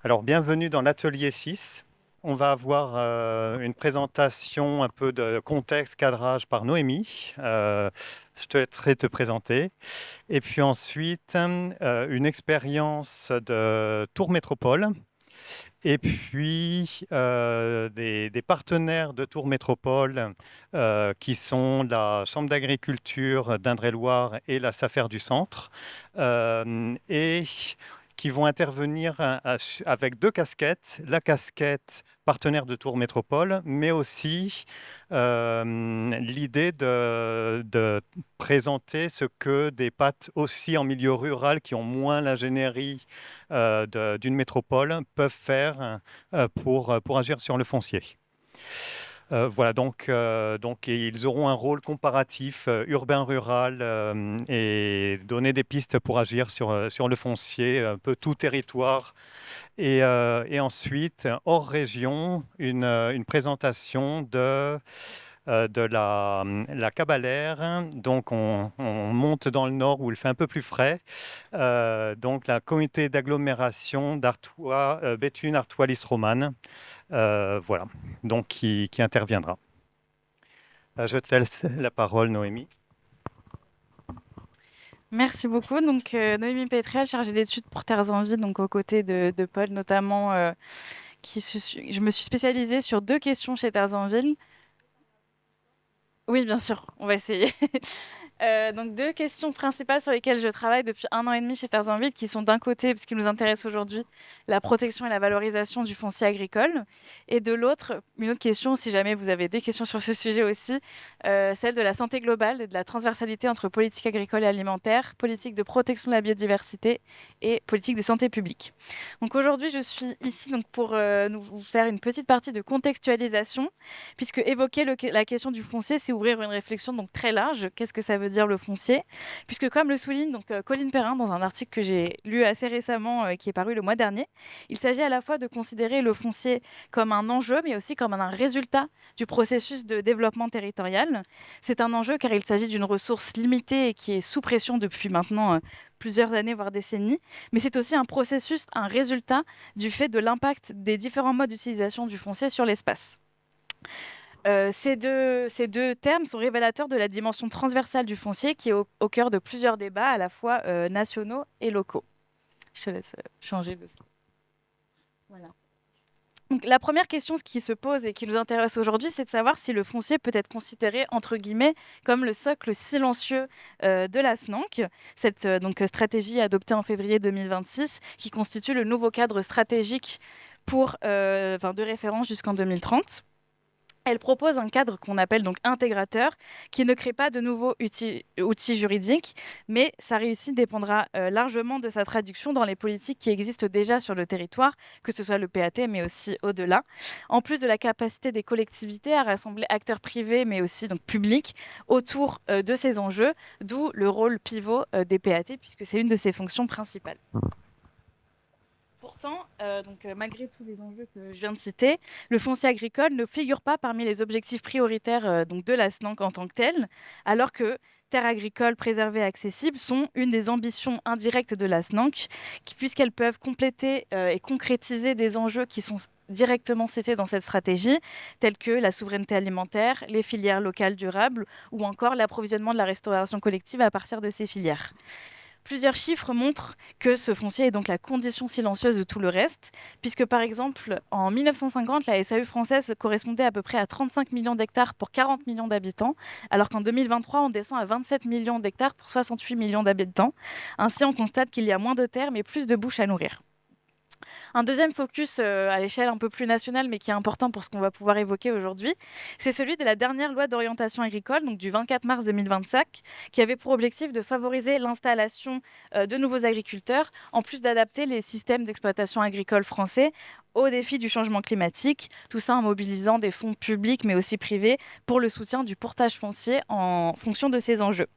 Alors, bienvenue dans l'atelier 6. On va avoir une présentation, un peu de contexte, cadrage par Noémie. Je te laisserai te présenter. Et puis ensuite, une expérience de Tour Métropole. Et puis, des partenaires de Tour Métropole qui sont la Chambre d'agriculture d'Indre-et-Loire et la SAFER du Centre. Et qui vont intervenir avec deux casquettes, la casquette partenaire de Tour Métropole, mais aussi l'idée de présenter ce que des pâtes aussi en milieu rural qui ont moins l'ingénierie d'une métropole peuvent faire pour agir sur le foncier. Voilà, donc ils auront un rôle comparatif urbain-rural et donner des pistes pour agir sur le foncier, un peu tout territoire. Et ensuite, hors région, une présentation de la Cabalère. Donc, on monte dans le nord où il fait un peu plus frais. Donc, la communauté d'agglomération d'Artois, Béthune, Artois, Lys Romane. Voilà, donc qui interviendra. Je te laisse la parole, Noémie. Merci beaucoup. Donc, Noémie Pétriel, chargée d'études pour Terres en Ville, donc aux côtés de Paul notamment, je me suis spécialisée sur deux questions chez Terres en Ville. Oui, bien sûr, on va essayer. Donc deux questions principales sur lesquelles je travaille depuis 1 an et demi chez Terres en Ville, qui sont d'un côté, ce qui nous intéresse aujourd'hui, la protection et la valorisation du foncier agricole, et de l'autre, une autre question, si jamais vous avez des questions sur ce sujet aussi, celle de la santé globale et de la transversalité entre politique agricole et alimentaire, politique de protection de la biodiversité et politique de santé publique. Donc aujourd'hui, je suis ici donc pour vous faire une petite partie de contextualisation, puisque évoquer la question du foncier, c'est ouvrir une réflexion donc très large. Qu'est-ce que ça veut dire le foncier? Puisque comme le souligne donc Colline Perrin dans un article que j'ai lu assez récemment, qui est paru le mois dernier, il s'agit à la fois de considérer le foncier comme un enjeu, mais aussi comme un résultat du processus de développement territorial. C'est un enjeu car il s'agit d'une ressource limitée et qui est sous pression depuis maintenant plusieurs années, voire décennies, mais c'est aussi un processus, un résultat du fait de l'impact des différents modes d'utilisation du foncier sur l'espace. Ces deux termes sont révélateurs de la dimension transversale du foncier qui est au cœur de plusieurs débats à la fois nationaux et locaux. Je te laisse changer de slide. Voilà. Donc, la première question qui se pose et qui nous intéresse aujourd'hui, c'est de savoir si le foncier peut être considéré, entre guillemets, comme le socle silencieux de la SNANC, cette stratégie adoptée en février 2026, qui constitue le nouveau cadre stratégique de référence jusqu'en 2030. Elle propose un cadre qu'on appelle donc intégrateur, qui ne crée pas de nouveaux outils juridiques, mais sa réussite dépendra largement de sa traduction dans les politiques qui existent déjà sur le territoire, que ce soit le PAT, mais aussi au-delà. En plus de la capacité des collectivités à rassembler acteurs privés, mais aussi donc publics, autour de ces enjeux, d'où le rôle pivot des PAT, puisque c'est une de ses fonctions principales. Pourtant, malgré tous les enjeux que je viens de citer, le foncier agricole ne figure pas parmi les objectifs prioritaires de la SNANC en tant que telle, alors que terres agricoles préservées et accessibles sont une des ambitions indirectes de la SNANC, puisqu'elles peuvent compléter et concrétiser des enjeux qui sont directement cités dans cette stratégie, tels que la souveraineté alimentaire, les filières locales durables ou encore l'approvisionnement de la restauration collective à partir de ces filières. Plusieurs chiffres montrent que ce foncier est donc la condition silencieuse de tout le reste, puisque par exemple, en 1950, la SAU française correspondait à peu près à 35 millions d'hectares pour 40 millions d'habitants, alors qu'en 2023, on descend à 27 millions d'hectares pour 68 millions d'habitants. Ainsi, on constate qu'il y a moins de terres, mais plus de bouches à nourrir. Un deuxième focus à l'échelle un peu plus nationale, mais qui est important pour ce qu'on va pouvoir évoquer aujourd'hui, c'est celui de la dernière loi d'orientation agricole, donc du 24 mars 2025, qui avait pour objectif de favoriser l'installation de nouveaux agriculteurs, en plus d'adapter les systèmes d'exploitation agricole français aux défis du changement climatique, tout ça en mobilisant des fonds publics mais aussi privés pour le soutien du portage foncier en fonction de ces enjeux.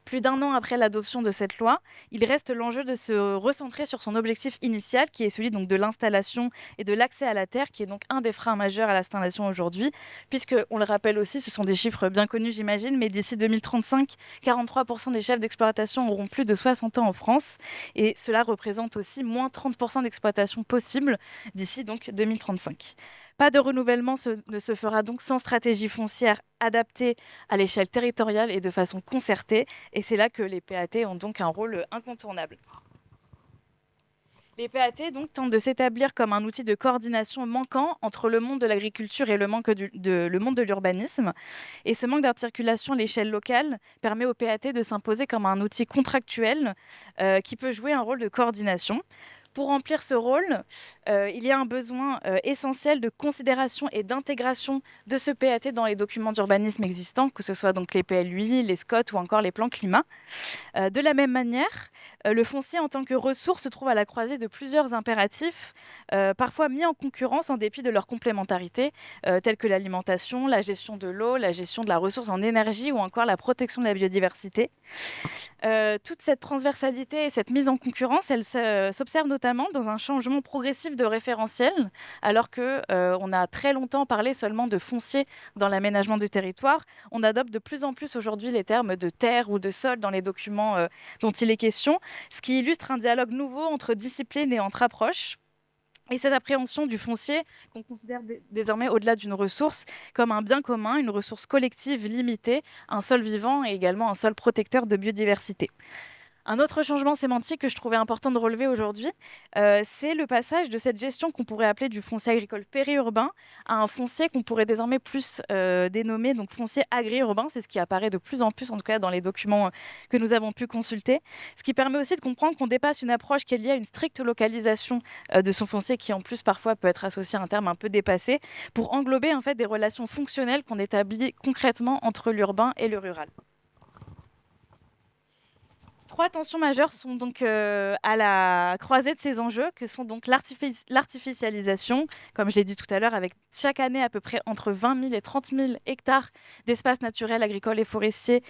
Plus d'un an après l'adoption de cette loi, il reste l'enjeu de se recentrer sur son objectif initial, qui est celui donc de l'installation et de l'accès à la terre, qui est donc un des freins majeurs à l'installation aujourd'hui, puisque, on le rappelle aussi, ce sont des chiffres bien connus, j'imagine, mais d'ici 2035, 43% des chefs d'exploitation auront plus de 60 ans en France, et cela représente aussi moins 30% d'exploitation possible d'ici donc 2035. Pas de renouvellement ne se fera donc sans stratégie foncière adaptée à l'échelle territoriale et de façon concertée, et c'est là que les PAT ont donc un rôle incontournable. Les PAT donc tentent de s'établir comme un outil de coordination manquant entre le monde de l'agriculture et le monde de l'urbanisme. Et ce manque d'articulation à l'échelle locale permet aux PAT de s'imposer comme un outil contractuel qui peut jouer un rôle de coordination. Pour remplir ce rôle, il y a un besoin essentiel de considération et d'intégration de ce PAT dans les documents d'urbanisme existants, que ce soit donc les PLUI, les SCOT ou encore les plans climat. De la même manière, le foncier en tant que ressource se trouve à la croisée de plusieurs impératifs, parfois mis en concurrence en dépit de leur complémentarité, tels que l'alimentation, la gestion de l'eau, la gestion de la ressource en énergie ou encore la protection de la biodiversité. Toute cette transversalité et cette mise en concurrence, elle s'observe notamment dans un changement progressif de référentiel, alors qu'on a très longtemps parlé seulement de foncier dans l'aménagement du territoire. On adopte de plus en plus aujourd'hui les termes de terre ou de sol dans les documents dont il est question, ce qui illustre un dialogue nouveau entre disciplines et entre approches. Et cette appréhension du foncier, qu'on considère désormais au-delà d'une ressource, comme un bien commun, une ressource collective limitée, un sol vivant et également un sol protecteur de biodiversité. Un autre changement sémantique que je trouvais important de relever aujourd'hui, c'est le passage de cette gestion qu'on pourrait appeler du foncier agricole périurbain à un foncier qu'on pourrait désormais plus dénommer donc foncier agri-urbain. C'est ce qui apparaît de plus en plus, en tout cas dans les documents que nous avons pu consulter. Ce qui permet aussi de comprendre qu'on dépasse une approche qui est liée à une stricte localisation de son foncier, qui en plus parfois peut être associé à un terme un peu dépassé, pour englober en fait des relations fonctionnelles qu'on établit concrètement entre l'urbain et le rural. Trois tensions majeures sont donc à la croisée de ces enjeux, que sont donc l'artificialisation, comme je l'ai dit tout à l'heure, avec chaque année à peu près entre 20 000 et 30 000 hectares d'espaces naturels, agricoles et forestiers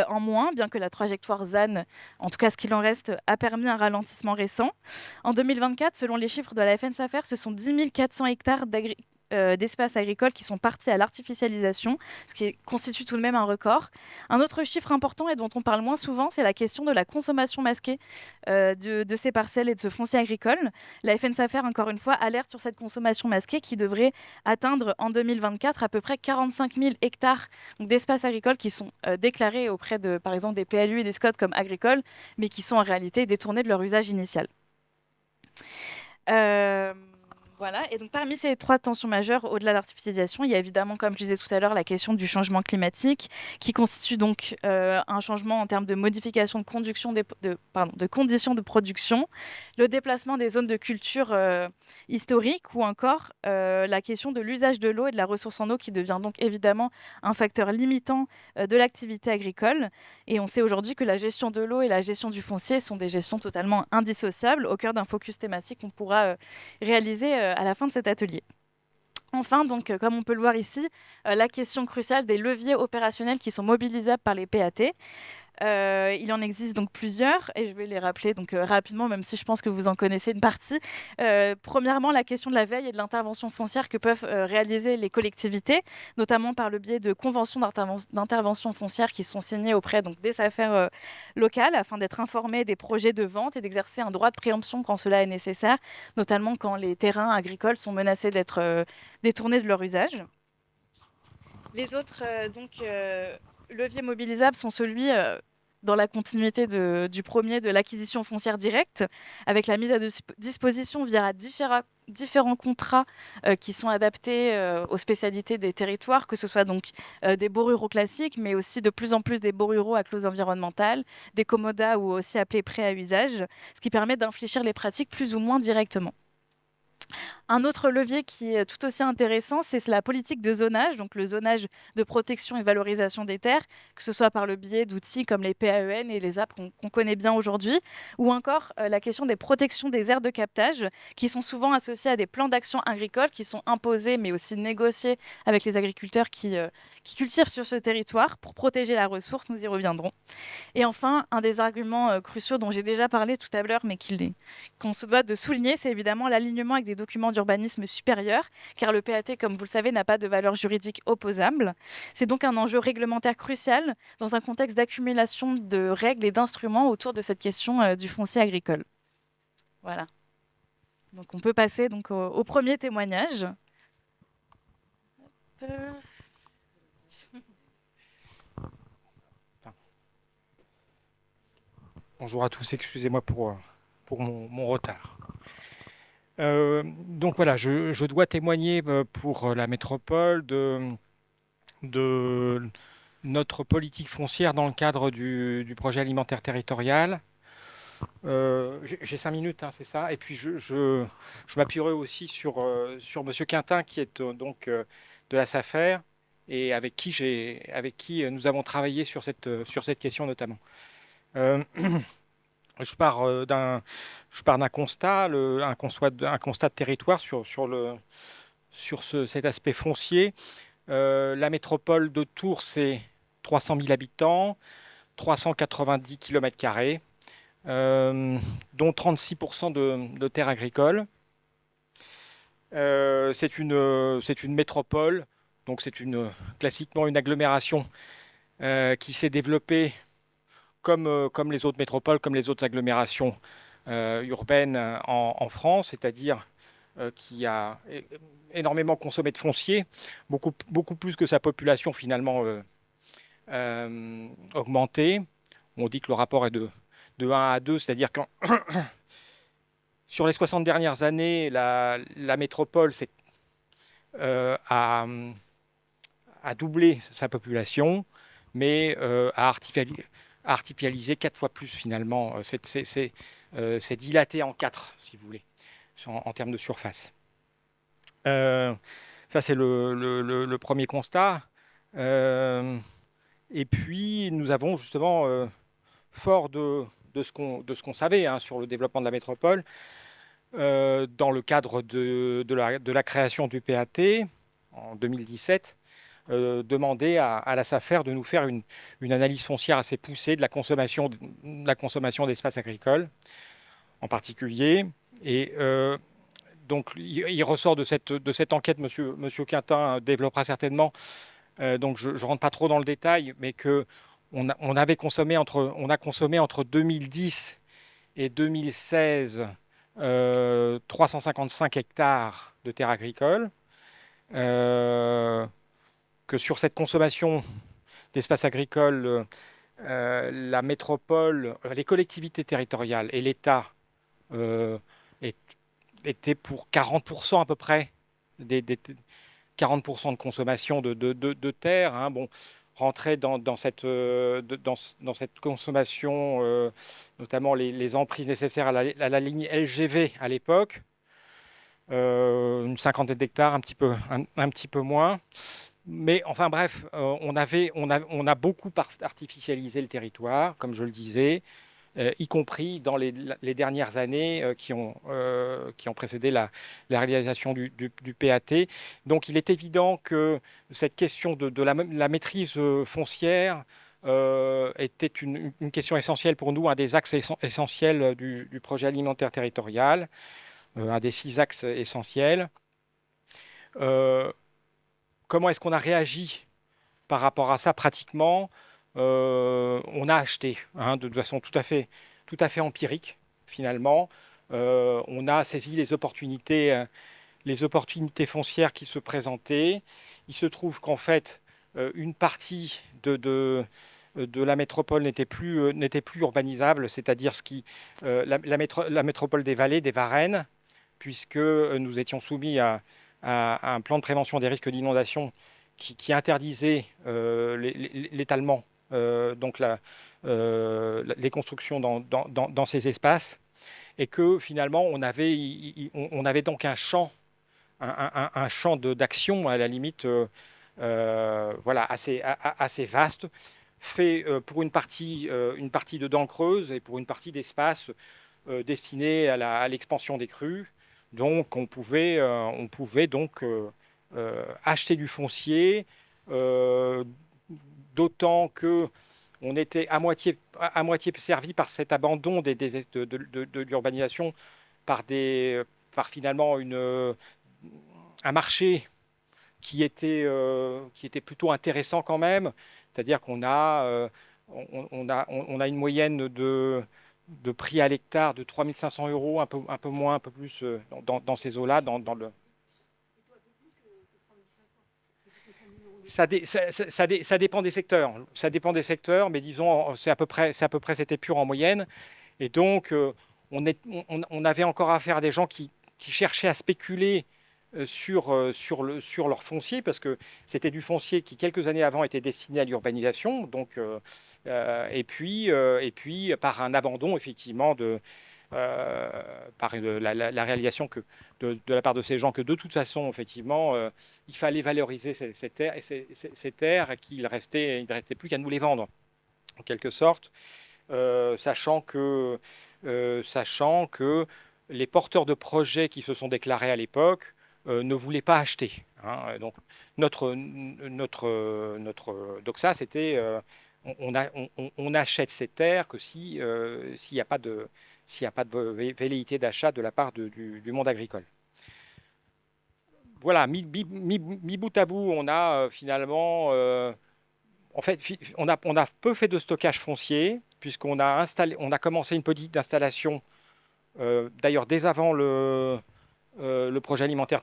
en moins, bien que la trajectoire ZAN, en tout cas ce qu'il en reste, a permis un ralentissement récent. En 2024, selon les chiffres de la FNSAFER, ce sont 10 400 hectares d'espaces agricoles qui sont partis à l'artificialisation, ce qui constitue tout de même un record. Un autre chiffre important et dont on parle moins souvent, c'est la question de la consommation masquée de ces parcelles et de ce foncier agricole. La FNSAFER, encore une fois, alerte sur cette consommation masquée qui devrait atteindre en 2024 à peu près 45 000 hectares d'espaces agricoles qui sont déclarés auprès de, par exemple, des PLU et des SCOT comme agricoles, mais qui sont en réalité détournés de leur usage initial. Voilà. Et donc, parmi ces trois tensions majeures, au-delà de l'artificialisation, il y a évidemment, comme je disais tout à l'heure, la question du changement climatique, qui constitue donc un changement en termes de modification de conditions de production, le déplacement des zones de culture historiques, ou encore la question de l'usage de l'eau et de la ressource en eau, qui devient donc évidemment un facteur limitant de l'activité agricole. Et on sait aujourd'hui que la gestion de l'eau et la gestion du foncier sont des gestions totalement indissociables, au cœur d'un focus thématique qu'on pourra réaliser à la fin de cet atelier. Enfin, donc, comme on peut le voir ici, la question cruciale des leviers opérationnels qui sont mobilisables par les PAT. Il en existe donc plusieurs et je vais les rappeler donc, rapidement, même si je pense que vous en connaissez une partie. Premièrement, la question de la veille et de l'intervention foncière que peuvent réaliser les collectivités, notamment par le biais de conventions d'intervention foncière qui sont signées auprès donc, des affaires locales afin d'être informées des projets de vente et d'exercer un droit de préemption quand cela est nécessaire, notamment quand les terrains agricoles sont menacés d'être détournés de leur usage. Les autres leviers mobilisables sont celui dans la continuité du premier, de l'acquisition foncière directe, avec la mise à disposition via différents contrats qui sont adaptés aux spécialités des territoires, que ce soit donc des baux ruraux classiques, mais aussi de plus en plus des baux ruraux à clause environnementale, des commodas ou aussi appelés prêts à usage, ce qui permet d'infléchir les pratiques plus ou moins directement. Un autre levier qui est tout aussi intéressant, c'est la politique de zonage, donc le zonage de protection et valorisation des terres, que ce soit par le biais d'outils comme les PAEN et les apps qu'on connaît bien aujourd'hui, ou encore la question des protections des aires de captage, qui sont souvent associées à des plans d'action agricoles qui sont imposés, mais aussi négociés avec les agriculteurs qui cultivent sur ce territoire pour protéger la ressource. Nous y reviendrons. Et enfin, un des arguments cruciaux dont j'ai déjà parlé tout à l'heure, mais qu'on se doit de souligner, c'est évidemment l'alignement avec des documents d'urbanisme supérieurs, car le PAT, comme vous le savez, n'a pas de valeur juridique opposable. C'est donc un enjeu réglementaire crucial dans un contexte d'accumulation de règles et d'instruments autour de cette question du foncier agricole. Voilà. Donc on peut passer donc au premier témoignage. Bonjour à tous, excusez-moi pour mon retard. Donc voilà, je dois témoigner pour la métropole de notre politique foncière dans le cadre du projet alimentaire territorial. J'ai 5 minutes, hein, c'est ça. Et puis je m'appuierai aussi sur Monsieur Quintin, qui est de la SAFER, et avec qui nous avons travaillé sur cette question notamment. Je pars d'un constat, un constat de territoire sur cet aspect foncier. La métropole de Tours, c'est 300 000 habitants, 390 km², dont 36% de terres agricoles. C'est une métropole, donc c'est classiquement une agglomération qui s'est développée comme les autres métropoles, comme les autres agglomérations urbaines en France, c'est-à-dire qui a énormément consommé de foncier, beaucoup plus que sa population finalement augmentée. On dit que le rapport est de 1 à 2, c'est-à-dire que sur les 60 dernières années, la métropole a doublé sa population, mais a artificialisé 4 fois plus finalement. C'est dilaté en 4, si vous voulez, en termes de surface. Ça, c'est le premier constat. Et puis, nous avons justement, fort de ce qu'on savait sur le développement de la métropole, dans le cadre de la création du PAT en 2017, demander à la SAFER de nous faire une analyse foncière assez poussée de la consommation d'espaces agricoles en particulier. Et donc, il ressort de cette enquête, Monsieur Quintin développera certainement, donc je ne rentre pas trop dans le détail, mais qu'on a consommé entre 2010 et 2016 355 hectares de terres agricoles, que sur cette consommation d'espaces agricoles, la métropole, les collectivités territoriales et l'État étaient pour 40% à peu près, 40% de consommation de terre. Hein. Bon, rentrer dans cette consommation, notamment les emprises nécessaires à la ligne LGV à l'époque, une cinquantaine d'hectares, un petit peu moins. Mais enfin bref, on a beaucoup artificialisé le territoire, comme je le disais, y compris dans les dernières années qui ont précédé la réalisation du PAT. Donc il est évident que cette question de la maîtrise foncière était une question essentielle pour nous, un des axes essentiels du projet alimentaire territorial, un des 6 axes essentiels. Comment est-ce qu'on a réagi par rapport à ça pratiquement? On a acheté de façon tout à fait empirique finalement. On a saisi les opportunités foncières qui se présentaient. Il se trouve qu'en fait, une partie de la métropole n'était plus urbanisable, c'est-à-dire la métropole des Vallées, des Varennes, puisque nous étions soumis à un plan de prévention des risques d'inondation qui interdisait l'étalement, donc les constructions dans ces espaces, et que finalement on avait donc un champ un champ d'action à la limite voilà, assez vaste, fait pour une partie de dents creuses et pour une partie d'espace destiné à l'expansion des crues. Donc on pouvait donc acheter du foncier, euh, d'autant que on était à moitié servi par cet abandon de l'urbanisation par finalement un marché qui était plutôt intéressant quand même. C'est-à-dire on a une moyenne de prix à l'hectare de 3 500 euros, un peu moins, un peu plus dans ces eaux-là. Ça dépend des secteurs. Ça dépend des secteurs, mais disons, c'est à peu près cette épure en moyenne. Et donc, on avait encore affaire à des gens qui cherchaient à spéculer sur leur foncier, parce que c'était du foncier qui, quelques années avant, était destiné à l'urbanisation. Donc, et puis, par un abandon, effectivement, par la réalisation de la part de ces gens que, de toute façon, effectivement, il fallait valoriser ces terres, et ces terres, et qu'il il restait plus qu'à nous les vendre, en quelque sorte, sachant que les porteurs de projets qui se sont déclarés à l'époque ne voulaient pas acheter. Hein. Donc notre doxa, c'était on achète ces terres que s'il n'y a pas de velléité d'achat de la part du monde agricole. Voilà, mis bout à bout, on a finalement en fait, on a peu fait de stockage foncier, puisqu'on on a commencé une petite installation, d'ailleurs dès avant le projet alimentaire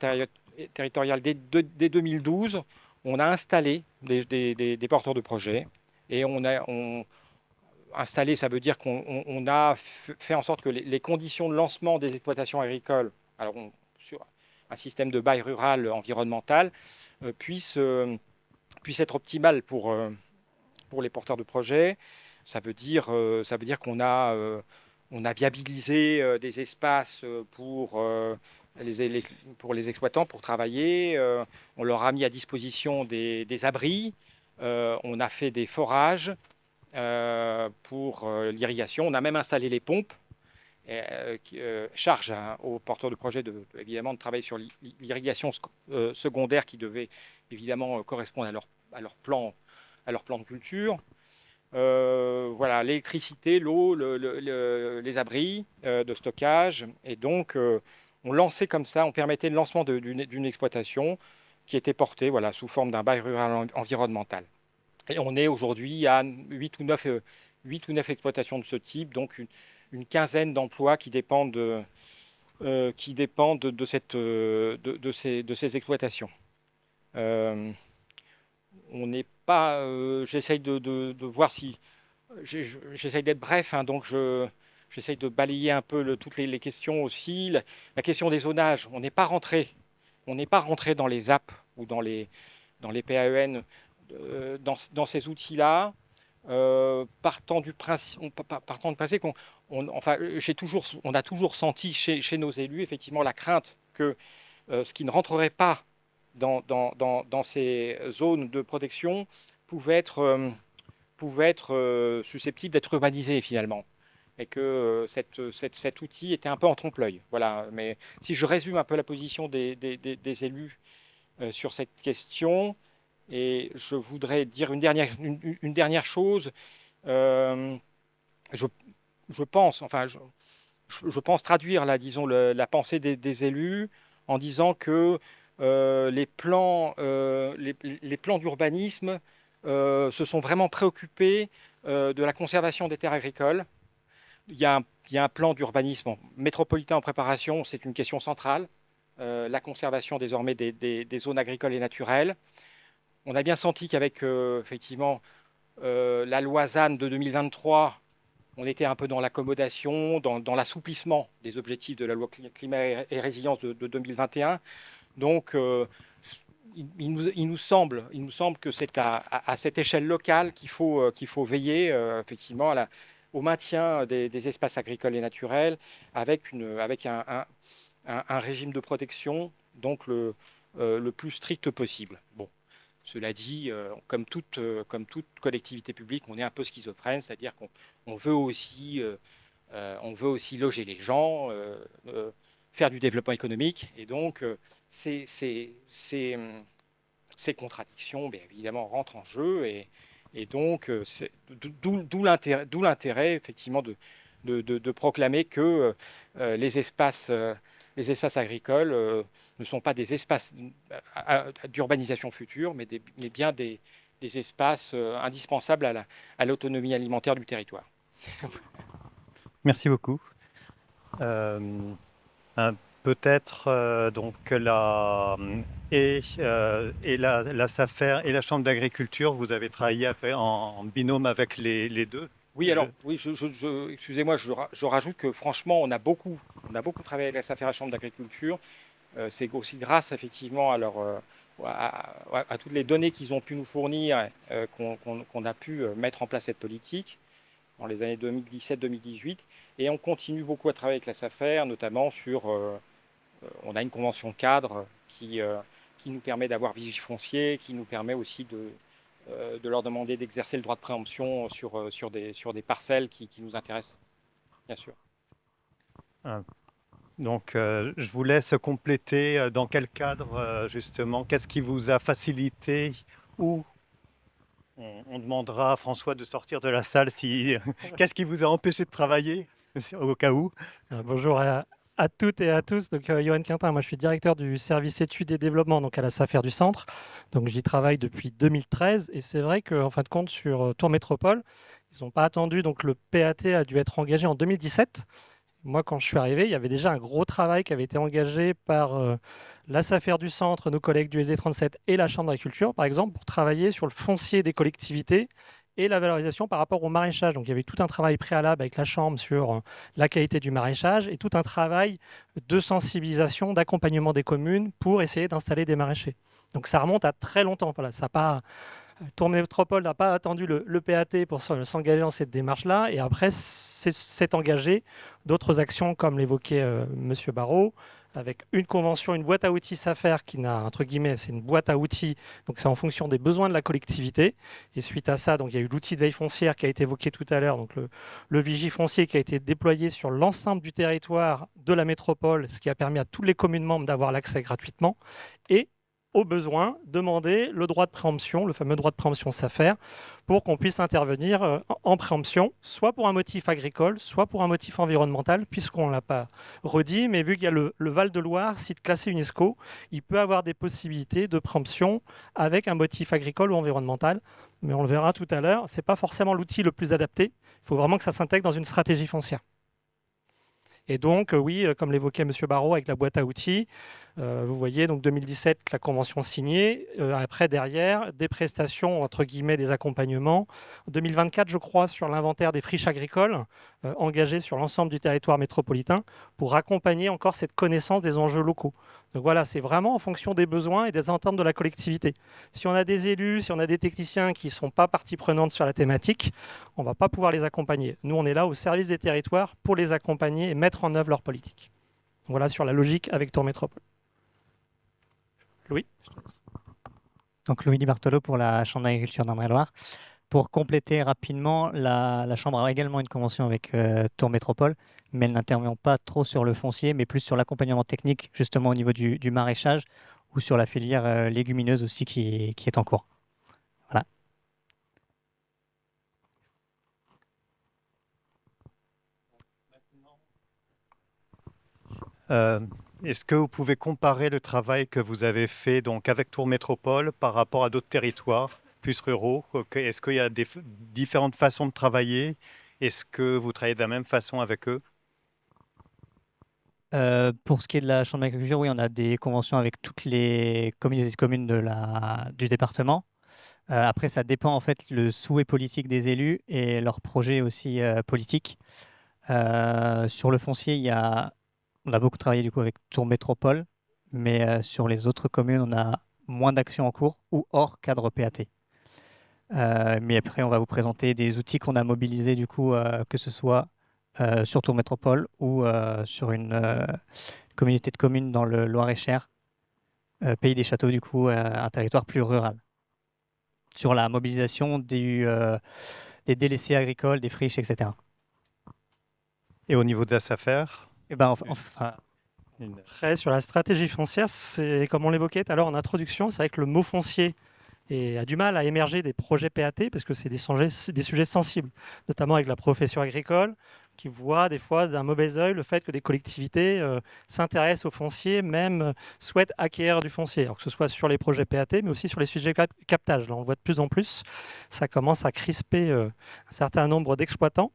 territorial, dès 2012. On a installé des porteurs de projets. Et installé, ça veut dire qu'on a fait en sorte que les conditions de lancement des exploitations agricoles, alors sur un système de bail rural environnemental, puissent être optimales pour les porteurs de projets. Ça veut dire on a viabilisé des espaces pour les exploitants pour travailler. On leur a mis à disposition des abris. On a fait des forages pour l'irrigation. On a même installé les pompes. Qui charge aux porteurs de projets évidemment de travailler sur l'irrigation secondaire qui devait évidemment correspondre à leur plan de culture. Voilà, l'électricité, l'eau, les abris de stockage. Et donc, on lançait comme ça, on permettait le lancement d'une exploitation qui était portée voilà, sous forme d'un bail rural environnemental. Et on est aujourd'hui à 8 ou 9 exploitations de ce type, donc une quinzaine d'emplois qui dépendent de ces exploitations. Euh, on n'est pas. J'essaye de voir si. J'essaye d'être bref, hein, donc j'essaye de balayer un peu toutes les questions aussi. La question des zonages, on n'est pas rentré dans les apps ou dans les PAEN, dans ces outils-là. Partant du principe enfin, on a toujours senti chez nos élus effectivement la crainte que ce qui ne rentrerait pas dans ces zones de protection pouvait être susceptible d'être urbanisé finalement. Et que cet outil était un peu en trompe-l'œil. Voilà. Mais si je résume un peu la position des élus sur cette question, et je voudrais dire une dernière chose. Euh, je, je pense, enfin, je pense traduire là, disons, la pensée des élus en disant que les plans d'urbanisme se sont vraiment préoccupés de la conservation des terres agricoles. Il y a un plan d'urbanisme métropolitain en préparation, c'est une question centrale, la conservation désormais des zones agricoles et naturelles. On a bien senti qu'avec effectivement la loi ZAN de 2023, on était un peu dans l'accommodation, dans l'assouplissement des objectifs de la loi climat et résilience de 2021. Donc, il nous semble que c'est à cette échelle locale qu'il faut veiller effectivement au maintien des espaces agricoles et naturels avec un régime de protection donc le plus strict possible. Bon, cela dit, comme toute collectivité publique, on est un peu schizophrène, c'est-à-dire qu'on veut aussi, loger les gens, faire du développement économique, et donc ces contradictions, bien évidemment, rentrent en jeu, et donc d'où l'intérêt, effectivement, de proclamer que les espaces agricoles ne sont pas des espaces d'urbanisation future, mais bien des espaces indispensables à l'autonomie alimentaire du territoire. Merci beaucoup. Euh, Peut-être donc la SAFER et la Chambre d'agriculture, vous avez travaillé en binôme avec les deux. Oui, alors, oui, excusez-moi, je rajoute que franchement, on a beaucoup travaillé avec la SAFER et la Chambre d'agriculture. C'est aussi grâce effectivement à toutes les données qu'ils ont pu nous fournir qu'on a pu mettre en place cette politique dans les années 2017-2018. Et on continue beaucoup à travailler avec la SAFER, notamment on a une convention cadre qui nous permet d'avoir vigie foncier, qui nous permet aussi de leur demander d'exercer le droit de préemption sur des parcelles qui nous intéressent, bien sûr. Donc, je vous laisse compléter dans quel cadre, justement, qu'est-ce qui vous a facilité ou on demandera à François de sortir de la salle si qu'est-ce qui vous a empêché de travailler au cas où. Bonjour à toutes et à tous. Donc, Johan Quintin, moi je suis directeur du service études et développement donc à la SAFER du Centre. Donc j'y travaille depuis 2013 et c'est vrai qu'en fin de compte sur Tours Métropole, ils n'ont pas attendu. Donc le PAT a dû être engagé en 2017. Moi, quand je suis arrivé, il y avait déjà un gros travail qui avait été engagé par la SAFER du Centre, nos collègues du SD37 et la Chambre d'agriculture, par exemple, pour travailler sur le foncier des collectivités et la valorisation par rapport au maraîchage. Donc, il y avait tout un travail préalable avec la Chambre sur la qualité du maraîchage et tout un travail de sensibilisation, d'accompagnement des communes pour essayer d'installer des maraîchers. Donc, ça remonte à très longtemps. Voilà, ça n'a pas... Tours Métropole n'a pas attendu le PAT pour s'engager dans cette démarche-là. Et après, s'est engagé d'autres actions, comme l'évoquait M. Barraud, avec une convention, une boîte à outils SAFER qui n'a, entre guillemets, c'est une boîte à outils. Donc, c'est en fonction des besoins de la collectivité. Et suite à ça, donc, il y a eu l'outil de veille foncière qui a été évoqué tout à l'heure, donc le vigie foncier qui a été déployé sur l'ensemble du territoire de la métropole, ce qui a permis à toutes les communes membres d'avoir l'accès gratuitement. Et au besoin, demander le droit de préemption, le fameux droit de préemption SAFER, pour qu'on puisse intervenir en préemption, soit pour un motif agricole, soit pour un motif environnemental, puisqu'on ne l'a pas redit, mais vu qu'il y a le Val-de-Loire, site classé UNESCO, il peut avoir des possibilités de préemption avec un motif agricole ou environnemental, mais on le verra tout à l'heure, ce n'est pas forcément l'outil le plus adapté, il faut vraiment que ça s'intègre dans une stratégie foncière. Et donc, oui, comme l'évoquait M. Barraud avec la boîte à outils, vous voyez, donc 2017, la convention signée. Après, derrière, des prestations, entre guillemets, des accompagnements. 2024, je crois, sur l'inventaire des friches agricoles engagées sur l'ensemble du territoire métropolitain pour accompagner encore cette connaissance des enjeux locaux. Donc voilà, c'est vraiment en fonction des besoins et des ententes de la collectivité. Si on a des élus, si on a des techniciens qui ne sont pas partie prenante sur la thématique, on ne va pas pouvoir les accompagner. Nous, on est là au service des territoires pour les accompagner et mettre en œuvre leur politique. Voilà sur la logique avec Tours Métropole. Louis, je te laisse. Donc Louis Di Bartolo pour la Chambre d'agriculture d'Indre-et-Loire. Pour compléter rapidement, la Chambre a également une convention avec Tours Métropole, mais elle n'intervient pas trop sur le foncier, mais plus sur l'accompagnement technique, justement au niveau du maraîchage ou sur la filière légumineuse aussi qui est en cours. Voilà. Est-ce que vous pouvez comparer le travail que vous avez fait donc, avec Tours Métropole par rapport à d'autres territoires plus ruraux? Est-ce qu'il y a différentes façons de travailler? Est-ce que vous travaillez de la même façon avec eux? Pour ce qui est de la Chambre d'agriculture, oui, on a des conventions avec toutes les communautés de communes du département. Après, ça dépend en fait le souhait politique des élus et leurs projets aussi politiques. Sur le foncier, on a beaucoup travaillé du coup avec Tours Métropole, mais sur les autres communes, on a moins d'actions en cours ou hors cadre PAT. Mais après, on va vous présenter des outils qu'on a mobilisés du coup, que ce soit sur Tours Métropole ou sur une communauté de communes dans le Loir-et-Cher Pays des Châteaux, du coup, un territoire plus rural. Sur la mobilisation des délaissés agricoles, des friches, etc. Et au niveau de la SAFER, Et ben, enfin, Après, sur la stratégie foncière, c'est comme on l'évoquait tout à l'heure en introduction, c'est vrai que le mot foncier a du mal à émerger des projets PAT parce que c'est des sujets sensibles, notamment avec la profession agricole qui voit des fois d'un mauvais œil le fait que des collectivités s'intéressent au foncier, même souhaitent acquérir du foncier, alors que ce soit sur les projets PAT, mais aussi sur les sujets captage. Là, on le voit de plus en plus, ça commence à crisper un certain nombre d'exploitants,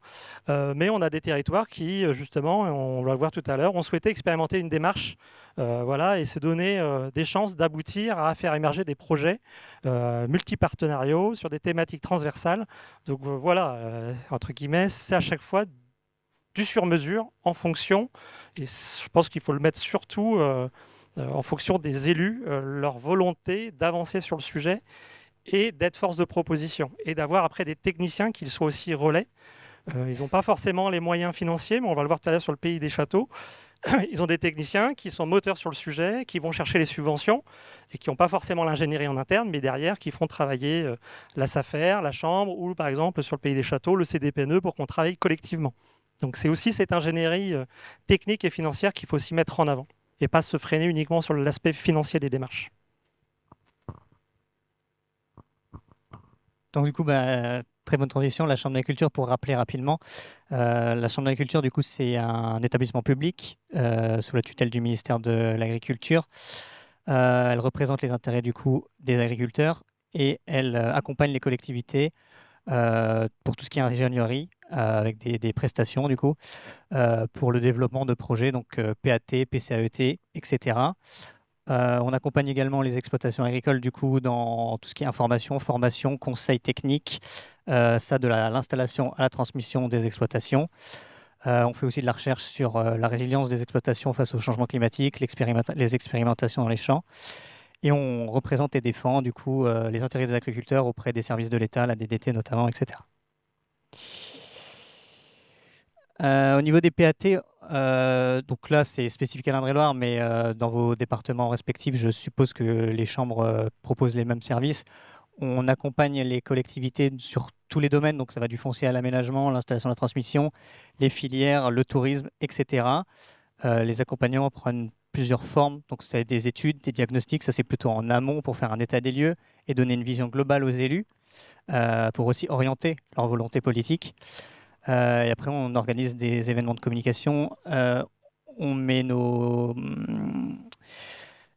mais on a des territoires qui, justement, on va le voir tout à l'heure, ont souhaité expérimenter une démarche voilà, et se donner des chances d'aboutir à faire émerger des projets multipartenariaux sur des thématiques transversales. Donc voilà, entre guillemets, c'est à chaque fois du sur-mesure en fonction, et je pense qu'il faut le mettre surtout en fonction des élus, leur volonté d'avancer sur le sujet et d'être force de proposition, et d'avoir après des techniciens qui soient aussi relais. Ils n'ont pas forcément les moyens financiers, mais on va le voir tout à l'heure sur le Pays des Châteaux. Ils ont des techniciens qui sont moteurs sur le sujet, qui vont chercher les subventions et qui n'ont pas forcément l'ingénierie en interne, mais derrière qui font travailler la SAFER, la Chambre ou par exemple sur le Pays des Châteaux, le CDPNE pour qu'on travaille collectivement. Donc c'est aussi cette ingénierie technique et financière qu'il faut aussi mettre en avant et pas se freiner uniquement sur l'aspect financier des démarches. donc du coup, très bonne transition. La Chambre d'agriculture, pour rappeler rapidement, la Chambre d'agriculture, du coup, c'est un établissement public sous la tutelle du ministère de l'Agriculture. Elle représente les intérêts du coup des agriculteurs et elle accompagne les collectivités pour tout ce qui est ingénierie avec des prestations du coup pour le développement de projets, donc PAT, PCAET, etc. On accompagne également les exploitations agricoles du coup dans tout ce qui est information, formation, conseil technique, ça de l'installation à la transmission des exploitations. On fait aussi de la recherche sur la résilience des exploitations face au changement climatique, les expérimentations dans les champs. Et on représente et défend du coup les intérêts des agriculteurs auprès des services de l'État, la DDT notamment, etc. Au niveau des PAT, donc là c'est spécifique à l'Indre-et-Loire, mais dans vos départements respectifs, je suppose que les chambres proposent les mêmes services. On accompagne les collectivités sur tous les domaines, donc ça va du foncier à l'aménagement, l'installation, la transmission, les filières, le tourisme, etc. Les accompagnements prennent plusieurs formes, donc c'est des études, des diagnostics, ça c'est plutôt en amont pour faire un état des lieux et donner une vision globale aux élus, pour aussi orienter leur volonté politique. Et après, on organise des événements de communication. On met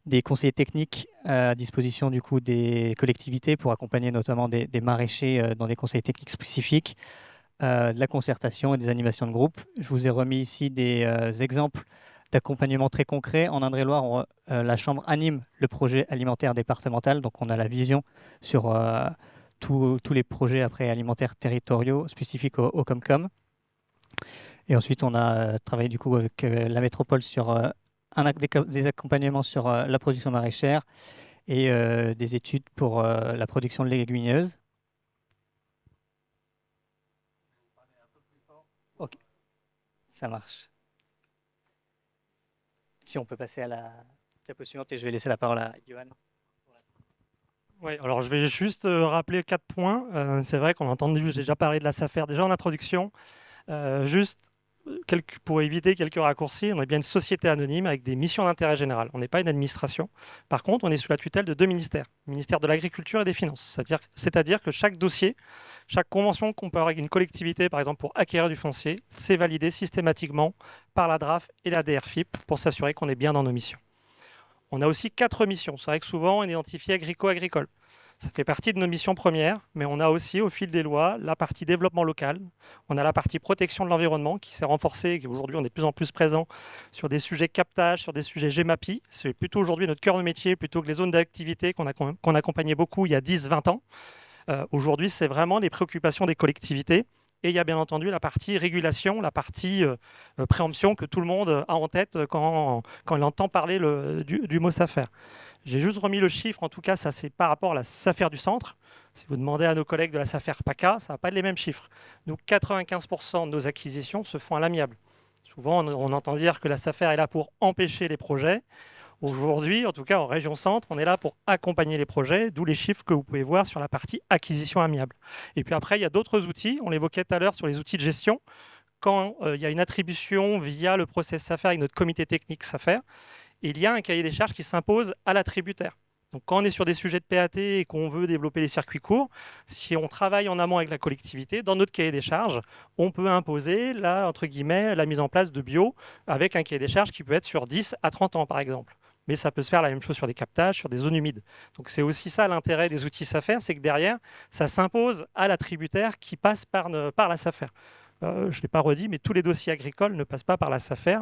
des conseillers techniques à disposition du coup des collectivités pour accompagner notamment des maraîchers dans des conseils techniques spécifiques, de la concertation et des animations de groupe. Je vous ai remis ici des exemples d'accompagnement très concret. En Indre-et-Loire, la Chambre anime le projet alimentaire départemental, donc on a la vision sur tous les projets après alimentaires territoriaux spécifiques au Comcom. Et ensuite, on a travaillé du coup avec la métropole sur des accompagnements sur la production maraîchère et des études pour la production de légumineuses. Ok, ça marche. Si on peut passer à la diapo suivante et je vais laisser la parole à Johan. Oui, alors je vais juste rappeler 4 points. C'est vrai qu'on a entendu, j'ai déjà parlé de la SAFER déjà en introduction. Juste pour éviter quelques raccourcis, on est bien une société anonyme avec des missions d'intérêt général. On n'est pas une administration. Par contre, on est sous la tutelle de 2 ministères, le ministère de l'Agriculture et des Finances. C'est-à-dire que chaque dossier, chaque convention qu'on peut avoir avec une collectivité, par exemple pour acquérir du foncier, c'est validé systématiquement par la DRAF et la DRFIP pour s'assurer qu'on est bien dans nos missions. On a aussi 4 missions. C'est vrai que souvent, on identifie agricole. Ça fait partie de nos missions premières, mais on a aussi, au fil des lois, la partie développement local. On a la partie protection de l'environnement qui s'est renforcée et qu'aujourd'hui, on est de plus en plus présent sur des sujets captage, sur des sujets GEMAPI. C'est plutôt aujourd'hui notre cœur de métier, plutôt que les zones d'activité qu'on accompagnait beaucoup il y a 10-20 ans. Aujourd'hui, c'est vraiment les préoccupations des collectivités. Et il y a bien entendu la partie régulation, la partie préemption que tout le monde a en tête quand il entend parler du mot SAFER. J'ai juste remis le chiffre, en tout cas, ça c'est par rapport à la SAFER du centre. Si vous demandez à nos collègues de la SAFER PACA, ça ne va pas être les mêmes chiffres. Nous, 95% de nos acquisitions se font à l'amiable. Souvent, on entend dire que la SAFER est là pour empêcher les projets. Aujourd'hui, en tout cas en région centre, on est là pour accompagner les projets, d'où les chiffres que vous pouvez voir sur la partie acquisition amiable. Et puis après, il y a d'autres outils, on l'évoquait tout à l'heure sur les outils de gestion. Quand il y a une attribution via le process SAFER avec notre comité technique SAFER, il y a un cahier des charges qui s'impose à l'attributaire. Donc quand on est sur des sujets de PAT et qu'on veut développer les circuits courts, si on travaille en amont avec la collectivité, dans notre cahier des charges, on peut imposer entre guillemets, la mise en place de bio avec un cahier des charges qui peut être sur 10 à 30 ans par exemple. Mais ça peut se faire la même chose sur des captages, sur des zones humides. Donc c'est aussi ça l'intérêt des outils SAFER, c'est que derrière, ça s'impose à l'attributaire qui passe par la SAFER. Je ne l'ai pas redit, mais tous les dossiers agricoles ne passent pas par la SAFER.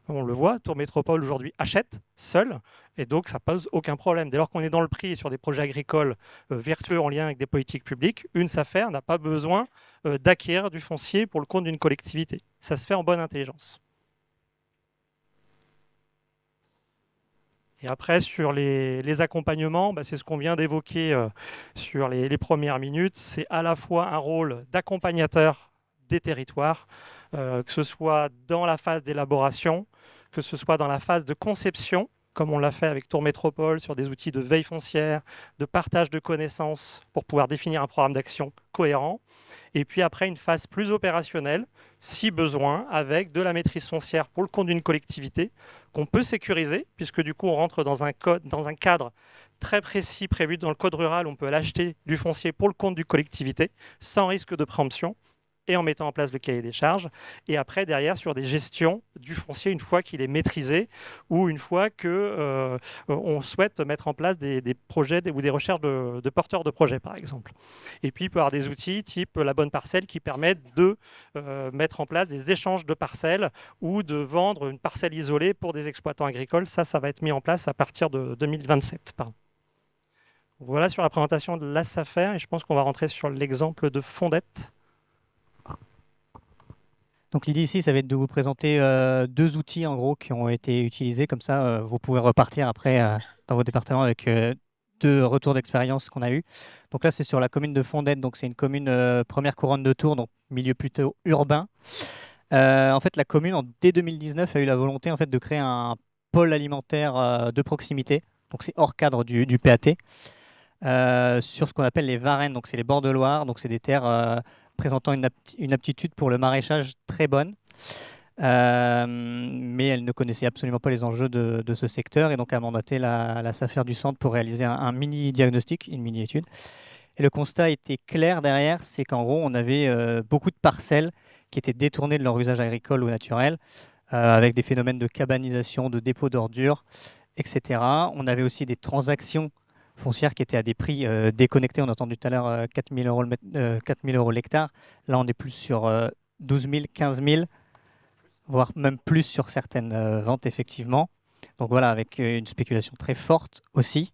On le voit, Tour Métropole aujourd'hui achète seul, et donc ça pose aucun problème. Dès lors qu'on est dans le prix et sur des projets agricoles vertueux en lien avec des politiques publiques, une SAFER n'a pas besoin d'acquérir du foncier pour le compte d'une collectivité. Ça se fait en bonne intelligence. Et après, sur les accompagnements, c'est ce qu'on vient d'évoquer sur les premières minutes. C'est à la fois un rôle d'accompagnateur des territoires, que ce soit dans la phase d'élaboration, que ce soit dans la phase de conception, comme on l'a fait avec Tour Métropole sur des outils de veille foncière, de partage de connaissances pour pouvoir définir un programme d'action cohérent. Et puis après, une phase plus opérationnelle, si besoin, avec de la maîtrise foncière pour le compte d'une collectivité, qu'on peut sécuriser, puisque du coup, on rentre dans un cadre très précis prévu dans le code rural. On peut l'acheter du foncier pour le compte d'une collectivité, sans risque de préemption, et en mettant en place le cahier des charges. Et après, derrière, sur des gestions du foncier, une fois qu'il est maîtrisé, ou une fois qu'on souhaite mettre en place des projets ou des recherches de porteurs de projets, par exemple. Et puis, il peut y avoir des outils type la bonne parcelle qui permettent de mettre en place des échanges de parcelles ou de vendre une parcelle isolée pour des exploitants agricoles. Ça va être mis en place à partir de 2027. Pardon. Voilà sur la présentation de la SAFER, et je pense qu'on va rentrer sur l'exemple de Fondette. Donc l'idée ici, ça va être de vous présenter deux outils en gros qui ont été utilisés. Comme ça, vous pouvez repartir après dans vos départements avec deux retours d'expérience qu'on a eu. Donc là, c'est sur la commune de Fondette. Donc c'est une commune première couronne de Tours, donc milieu plutôt urbain. En fait, la commune, dès 2019, a eu la volonté en fait, de créer un pôle alimentaire de proximité. Donc c'est hors cadre du PAT. Sur ce qu'on appelle les varennes. Donc c'est les bords de Loire. Donc c'est des terres présentant une aptitude pour le maraîchage très bonne, mais elle ne connaissait absolument pas les enjeux de ce secteur, et donc a mandaté la SAFER du centre pour réaliser un mini-diagnostic, une mini-étude. Et le constat était clair derrière, c'est qu'en gros, on avait beaucoup de parcelles qui étaient détournées de leur usage agricole ou naturel, avec des phénomènes de cabanisation, de dépôt d'ordures, etc. On avait aussi des transactions foncières qui étaient à des prix déconnectés. On a entendu tout à l'heure 4 000 € l'hectare. Là, on est plus sur 12 000, 15 000, voire même plus sur certaines ventes, effectivement. Donc voilà, avec une spéculation très forte aussi.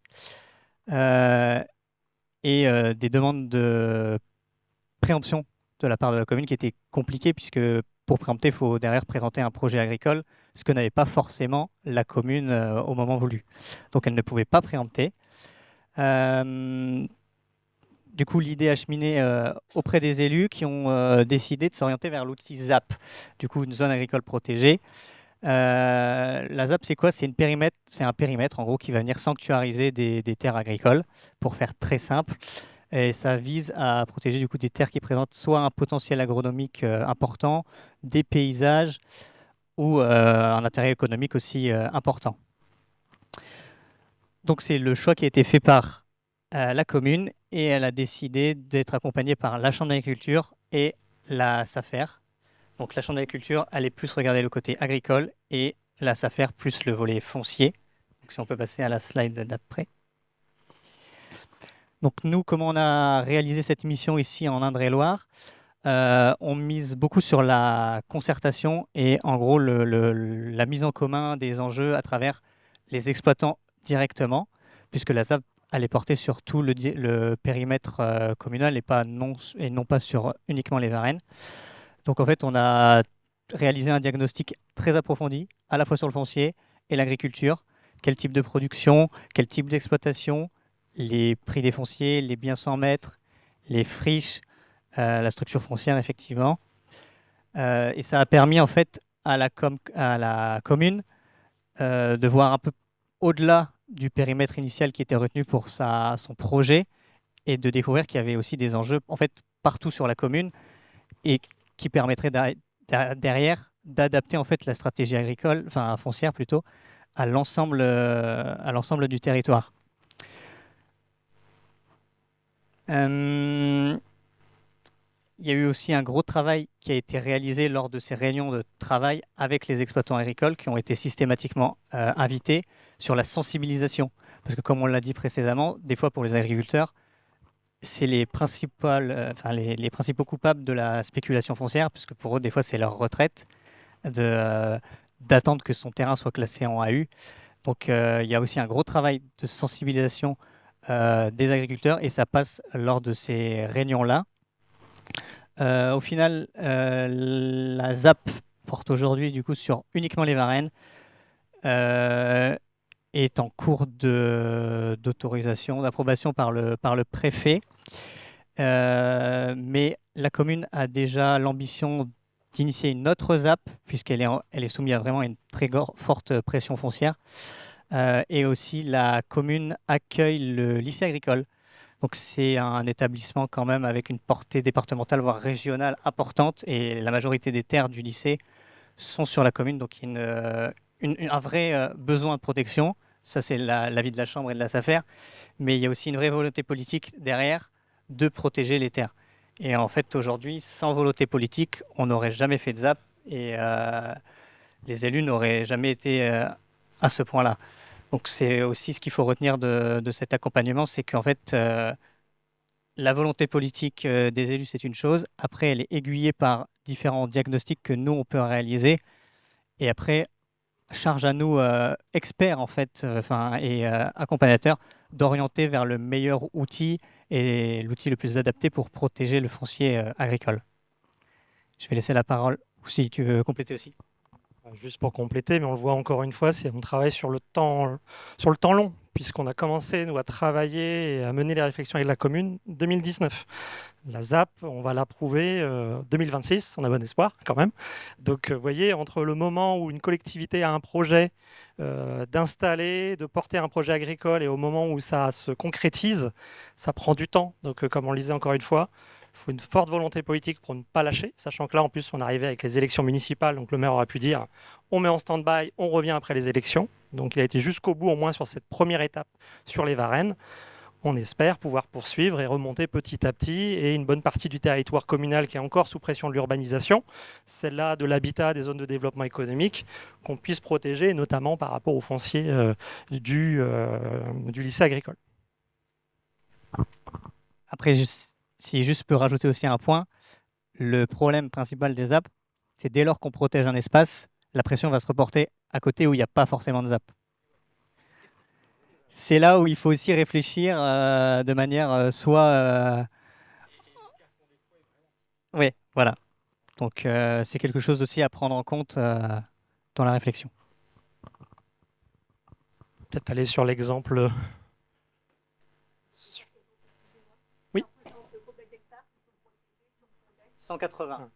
Et des demandes de préemption de la part de la commune qui étaient compliquées, puisque pour préempter, il faut derrière présenter un projet agricole, ce que n'avait pas forcément la commune au moment voulu. Donc elle ne pouvait pas préempter. Du coup, l'idée a cheminé auprès des élus qui ont décidé de s'orienter vers l'outil ZAP, du coup une zone agricole protégée. La ZAP, c'est quoi? C'est un périmètre en gros qui va venir sanctuariser des terres agricoles, pour faire très simple. Et ça vise à protéger du coup des terres qui présentent soit un potentiel agronomique important, des paysages ou un intérêt économique aussi important. Donc c'est le choix qui a été fait par la commune, et elle a décidé d'être accompagnée par la Chambre d'agriculture et la SAFER. Donc la Chambre d'agriculture allait plus regarder le côté agricole et la SAFER plus le volet foncier. Donc si on peut passer à la slide d'après. Donc nous, comment on a réalisé cette mission ici en Indre-et-Loire? On mise beaucoup sur la concertation et en gros la mise en commun des enjeux à travers les exploitants directement, puisque la ZAP allait porter sur tout le périmètre communal et non pas sur uniquement les varennes. Donc en fait, on a réalisé un diagnostic très approfondi, à la fois sur le foncier et l'agriculture. Quel type de production, quel type d'exploitation, les prix des fonciers, les biens sans maître, les friches, la structure foncière effectivement. Et ça a permis en fait à la commune de voir un peu au-delà du périmètre initial qui était retenu pour son projet et de découvrir qu'il y avait aussi des enjeux en fait partout sur la commune et qui permettraient derrière d'adapter en fait la stratégie agricole, enfin foncière plutôt, à l'ensemble du territoire. Il y a eu aussi un gros travail qui a été réalisé lors de ces réunions de travail avec les exploitants agricoles qui ont été systématiquement invités sur la sensibilisation. Parce que comme on l'a dit précédemment, des fois pour les agriculteurs, c'est les principaux coupables de la spéculation foncière, puisque pour eux, des fois, c'est leur retraite d'attendre que son terrain soit classé en AU. Donc il y a aussi un gros travail de sensibilisation des agriculteurs et ça passe lors de ces réunions-là. Au final, la ZAP porte aujourd'hui du coup sur uniquement les Varennes, est en cours d'autorisation, d'approbation par le préfet. Mais la commune a déjà l'ambition d'initier une autre ZAP, puisqu'elle est soumise à vraiment une très forte pression foncière. Et aussi, la commune accueille le lycée agricole. Donc c'est un établissement quand même avec une portée départementale, voire régionale importante. Et la majorité des terres du lycée sont sur la commune. Donc il y a un vrai besoin de protection. Ça, c'est l'avis de la Chambre et de la SAFER. Mais il y a aussi une vraie volonté politique derrière de protéger les terres. Et en fait, aujourd'hui, sans volonté politique, on n'aurait jamais fait de ZAP et les élus n'auraient jamais été à ce point-là. Donc c'est aussi ce qu'il faut retenir de cet accompagnement, c'est qu'en fait, la volonté politique des élus, c'est une chose. Après, elle est aiguillée par différents diagnostics que nous, on peut réaliser. Et après, charge à nous, experts en fait, et accompagnateurs, d'orienter vers le meilleur outil et l'outil le plus adapté pour protéger le foncier agricole. Je vais laisser la parole, ou si tu veux compléter aussi. Juste pour compléter, mais on le voit encore une fois, on travaille sur le temps long, puisqu'on a commencé, nous, à travailler et à mener les réflexions avec la commune 2019. La ZAP, on va l'approuver 2026, on a bon espoir quand même. Donc, vous voyez, entre le moment où une collectivité a un projet d'installer, de porter un projet agricole et au moment où ça se concrétise, ça prend du temps. Donc, comme on le disait encore une fois, il faut une forte volonté politique pour ne pas lâcher, sachant que là, en plus, on arrivait avec les élections municipales, donc le maire aura pu dire on met en stand-by, on revient après les élections. Donc, il a été jusqu'au bout, au moins sur cette première étape sur les Varennes. On espère pouvoir poursuivre et remonter petit à petit, et une bonne partie du territoire communal qui est encore sous pression de l'urbanisation, celle-là de l'habitat, des zones de développement économique, qu'on puisse protéger, notamment par rapport au foncier du lycée agricole. Après, si je peux rajouter aussi un point, le problème principal des ZAP, c'est dès lors qu'on protège un espace, la pression va se reporter à côté où il n'y a pas forcément de ZAP. C'est là où il faut aussi réfléchir de manière soit... Oui, voilà. Donc c'est quelque chose aussi à prendre en compte dans la réflexion. Peut-être aller sur l'exemple... Oui. 180.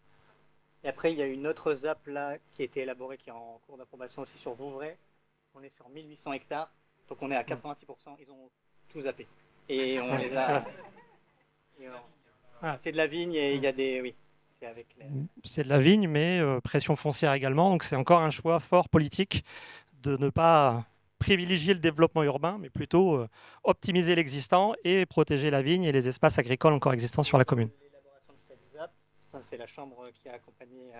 Et après, il y a une autre ZAP là qui a été élaborée, qui est en cours d'approbation aussi sur Vouvray. On est sur 1800 hectares, donc on est à 86%. Ils ont tout zappé. Et on les a... C'est de la vigne et il y a des... Oui, c'est avec les... C'est de la vigne, mais pression foncière également. Donc c'est encore un choix fort politique de ne pas privilégier le développement urbain, mais plutôt optimiser l'existant et protéger la vigne et les espaces agricoles encore existants sur la commune. L'élaboration de cette ZAP, c'est la Chambre qui a accompagné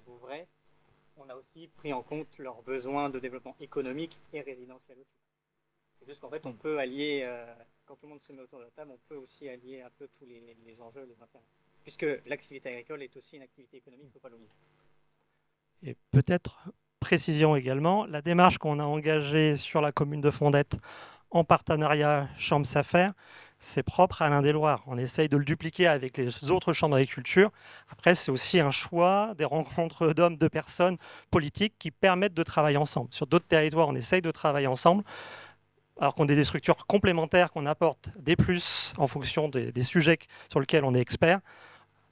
Vouvray. On a aussi pris en compte leurs besoins de développement économique et résidentiel aussi. C'est juste qu'en fait, on peut allier, quand tout le monde se met autour de la table, on peut aussi allier un peu tous les enjeux, les intérêts. Puisque l'activité agricole est aussi une activité économique, il ne faut pas l'oublier. Et peut-être, précision également, la démarche qu'on a engagée sur la commune de Fondette en partenariat Chambre-Safer, c'est propre à l'Indre-et-Loire. On essaye de le dupliquer avec les autres chambres d'agriculture. Après, c'est aussi un choix, des rencontres d'hommes, de personnes politiques qui permettent de travailler ensemble. Sur d'autres territoires, on essaye de travailler ensemble, alors qu'on a des structures complémentaires, qu'on apporte des plus en fonction des sujets sur lesquels on est expert.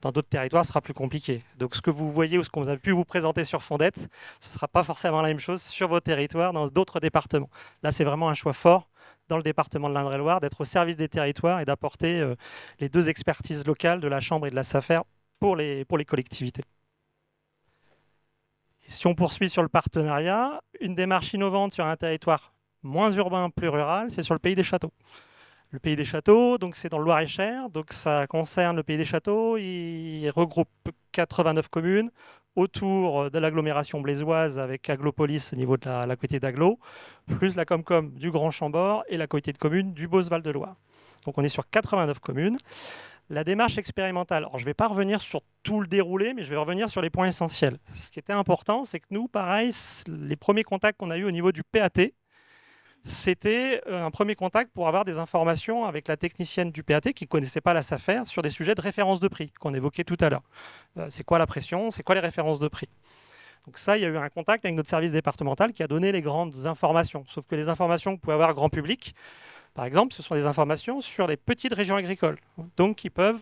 Dans d'autres territoires, ce sera plus compliqué. Donc ce que vous voyez ou ce qu'on a pu vous présenter sur Fondette, ce ne sera pas forcément la même chose sur vos territoires, dans d'autres départements. Là, c'est vraiment un choix fort dans le département de l'Indre-et-Loire, d'être au service des territoires et d'apporter les deux expertises locales de la Chambre et de la SAFER pour les collectivités. Et si on poursuit sur le partenariat, une démarche innovante sur un territoire moins urbain, plus rural, c'est sur le Pays des Châteaux. Le Pays des Châteaux, donc c'est dans le Loir-et-Cher, donc ça concerne le Pays des Châteaux, il regroupe 89 communes autour de l'agglomération blésoise avec Aglopolis au niveau de la côté d'Aglo, plus la Comcom du Grand Chambord et la communauté de communes du Beauce-Val-de-Loire. Donc on est sur 89 communes. La démarche expérimentale, alors je ne vais pas revenir sur tout le déroulé, mais je vais revenir sur les points essentiels. Ce qui était important, c'est que nous, pareil, les premiers contacts qu'on a eus au niveau du PAT, c'était un premier contact pour avoir des informations avec la technicienne du PAT qui ne connaissait pas la SAFER sur des sujets de référence de prix qu'on évoquait tout à l'heure. C'est quoi la pression? C'est quoi les références de prix? Donc ça, il y a eu un contact avec notre service départemental qui a donné les grandes informations. Sauf que les informations que vous pouvez avoir grand public, par exemple, ce sont des informations sur les petites régions agricoles, donc qui peuvent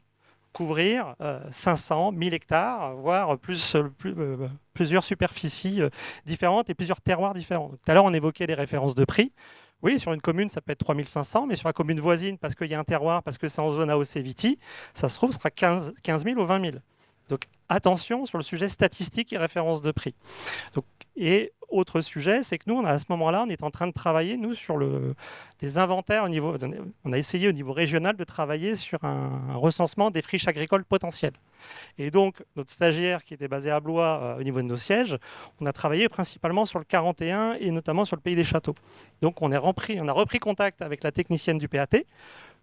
couvrir 500, 1000 hectares, voire plusieurs superficies différentes et plusieurs terroirs différents. Donc, tout à l'heure, on évoquait les références de prix. Oui, sur une commune, ça peut être 3500, mais sur la commune voisine, parce qu'il y a un terroir, parce que c'est en zone AOC Viti, ça se trouve, ce sera 15 000 ou 20 000. Donc attention sur le sujet statistique et référence de prix. Donc, et autre sujet, c'est que nous, à ce moment-là, on est en train de travailler, nous, sur des inventaires au niveau... On a essayé au niveau régional de travailler sur un recensement des friches agricoles potentielles. Et donc, notre stagiaire qui était basé à Blois au niveau de nos sièges, on a travaillé principalement sur le 41 et notamment sur le Pays des Châteaux. Donc, on a repris contact avec la technicienne du PAT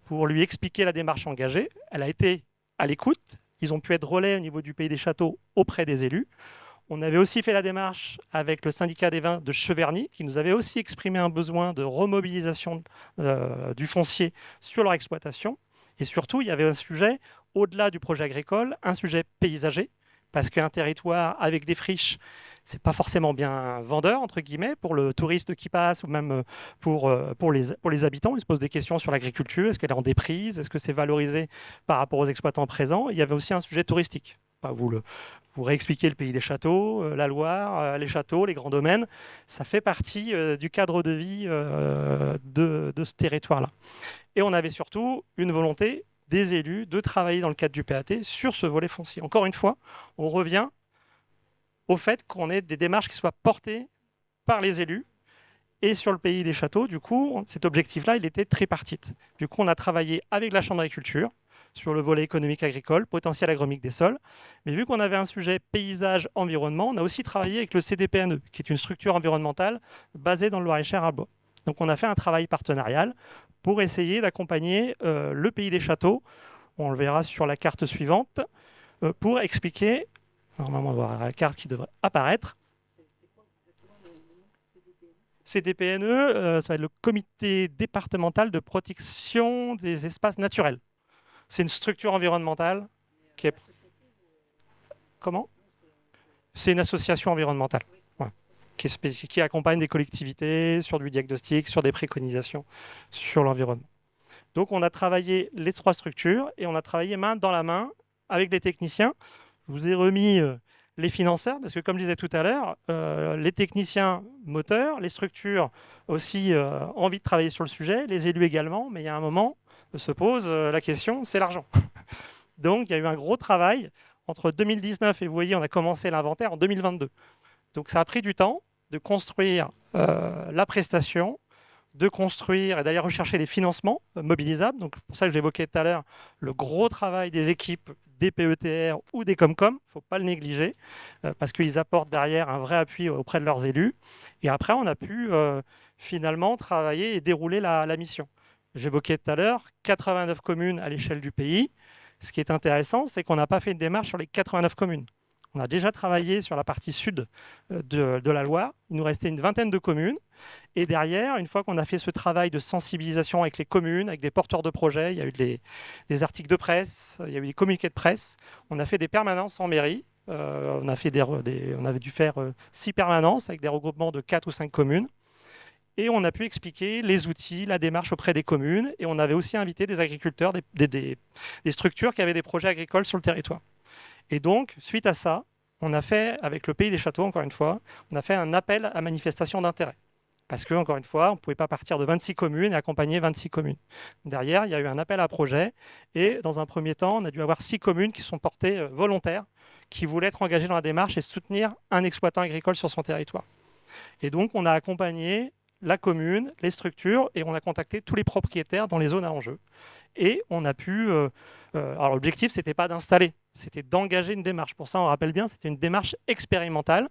pour lui expliquer la démarche engagée. Elle a été à l'écoute. Ils ont pu être relais au niveau du Pays des Châteaux auprès des élus. On avait aussi fait la démarche avec le syndicat des vins de Cheverny, qui nous avait aussi exprimé un besoin de remobilisation du foncier sur leur exploitation. Et surtout, il y avait un sujet, au-delà du projet agricole, un sujet paysager, parce qu'un territoire avec des friches, c'est pas forcément bien vendeur, entre guillemets, pour le touriste qui passe ou même pour les habitants. Ils se posent des questions sur l'agriculture. Est-ce qu'elle est en déprise? Est-ce que c'est valorisé par rapport aux exploitants présents? Il y avait aussi un sujet touristique. Vous réexpliquez le Pays des Châteaux, la Loire, les châteaux, les grands domaines. Ça fait partie du cadre de vie de ce territoire-là. Et on avait surtout une volonté des élus de travailler dans le cadre du PAT sur ce volet foncier. Encore une fois, on revient au fait qu'on ait des démarches qui soient portées par les élus. Et sur le Pays des Châteaux, du coup, cet objectif-là, il était tripartite. Du coup, on a travaillé avec la Chambre d'agriculture sur le volet économique agricole, potentiel agronomique des sols. Mais vu qu'on avait un sujet paysage-environnement, on a aussi travaillé avec le CDPNE, qui est une structure environnementale basée dans le Loir-et-Cher à Blois. Donc on a fait un travail partenarial pour essayer d'accompagner le Pays des Châteaux, on le verra sur la carte suivante, pour expliquer, normalement on va voir la carte qui devrait apparaître. CDPNE, ça va être le comité départemental de protection des espaces naturels. C'est une structure environnementale qui est... Comment? C'est une association environnementale qui accompagne des collectivités sur du diagnostic, sur des préconisations sur l'environnement. Donc on a travaillé les trois structures et on a travaillé main dans la main avec les techniciens. Je vous ai remis les financeurs, parce que comme je disais tout à l'heure, les techniciens moteurs, les structures aussi envie de travailler sur le sujet, les élus également, mais il y a un moment se pose la question, c'est l'argent. Donc il y a eu un gros travail entre 2019 et vous voyez, on a commencé l'inventaire en 2022. Donc ça a pris du temps de construire la prestation, de construire et d'aller rechercher les financements mobilisables. Donc pour ça que j'évoquais tout à l'heure le gros travail des équipes des PETR ou des Comcom, il ne faut pas le négliger, parce qu'ils apportent derrière un vrai appui auprès de leurs élus. Et après, on a pu finalement travailler et dérouler la mission. J'évoquais tout à l'heure 89 communes à l'échelle du pays. Ce qui est intéressant, c'est qu'on n'a pas fait une démarche sur les 89 communes. On a déjà travaillé sur la partie sud de la Loire. Il nous restait une vingtaine de communes. Et derrière, une fois qu'on a fait ce travail de sensibilisation avec les communes, avec des porteurs de projets, il y a eu des articles de presse, il y a eu des communiqués de presse, on a fait des permanences en mairie. On avait dû faire 6 permanences avec des regroupements de 4 ou 5 communes. Et on a pu expliquer les outils, la démarche auprès des communes. Et on avait aussi invité des agriculteurs, des structures qui avaient des projets agricoles sur le territoire. Et donc, suite à ça, on a fait, avec le Pays des Châteaux, encore une fois, on a fait un appel à manifestation d'intérêt. Parce que, encore une fois, on ne pouvait pas partir de 26 communes et accompagner 26 communes. Derrière, il y a eu un appel à projet. Et dans un premier temps, on a dû avoir 6 communes qui sont portées volontaires, qui voulaient être engagées dans la démarche et soutenir un exploitant agricole sur son territoire. Et donc, on a accompagné la commune, les structures, et on a contacté tous les propriétaires dans les zones à enjeu. Et on a pu... alors, l'objectif, ce n'était pas d'installer, c'était d'engager une démarche. Pour ça, on rappelle bien, c'était une démarche expérimentale,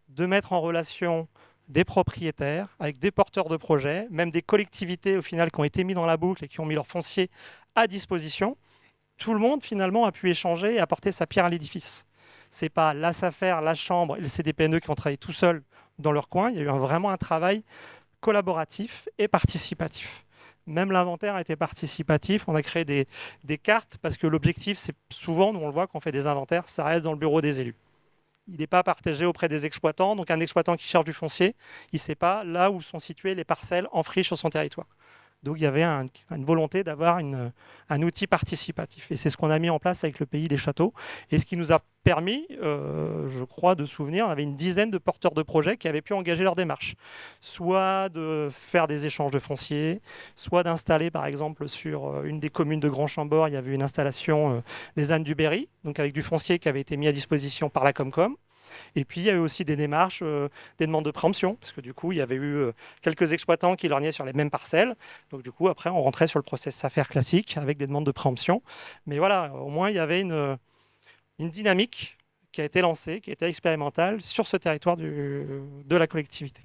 de mettre en relation des propriétaires avec des porteurs de projets, même des collectivités, au final, qui ont été mis dans la boucle et qui ont mis leur foncier à disposition. Tout le monde, finalement, a pu échanger et apporter sa pierre à l'édifice. Ce n'est pas la SAFER, la Chambre et le CDPNE qui ont travaillé tout seuls dans leur coin. Il y a eu vraiment un travail collaboratif et participatif. Même l'inventaire a été participatif. On a créé des cartes parce que l'objectif, c'est souvent, nous on le voit quand on fait des inventaires, ça reste dans le bureau des élus. Il n'est pas partagé auprès des exploitants. Donc un exploitant qui cherche du foncier, il ne sait pas là où sont situées les parcelles en friche sur son territoire. Donc il y avait une volonté d'avoir un outil participatif. Et c'est ce qu'on a mis en place avec le Pays des Châteaux. Et ce qui nous a permis, je crois, de souvenir, on avait une dizaine de porteurs de projets qui avaient pu engager leur démarche. Soit de faire des échanges de fonciers, soit d'installer, par exemple, sur une des communes de Grand Chambord, il y avait une installation des ânes du Berry, donc avec du foncier qui avait été mis à disposition par la Comcom. Et puis, il y a eu aussi des démarches, des demandes de préemption, parce que du coup, il y avait eu quelques exploitants qui lorgnaient sur les mêmes parcelles. Donc, du coup, après, on rentrait sur le process SAFER classique avec des demandes de préemption. Mais voilà, au moins, il y avait une dynamique qui a été lancée, qui était expérimentale sur ce territoire de la collectivité.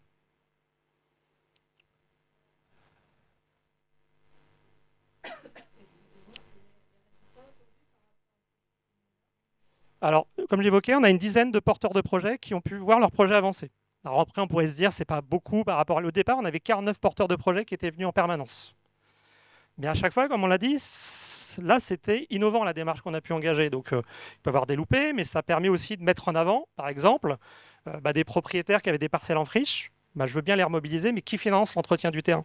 Alors, comme j'évoquais, on a une dizaine de porteurs de projets qui ont pu voir leur projet avancer. Alors après, on pourrait se dire que ce n'est pas beaucoup par rapport au départ. On avait 49 porteurs de projets qui étaient venus en permanence. Mais à chaque fois, comme on l'a dit, là, c'était innovant la démarche qu'on a pu engager. Donc, il peut y avoir des loupés, mais ça permet aussi de mettre en avant, par exemple, des propriétaires qui avaient des parcelles en friche. Je veux bien les remobiliser, mais qui finance l'entretien du terrain?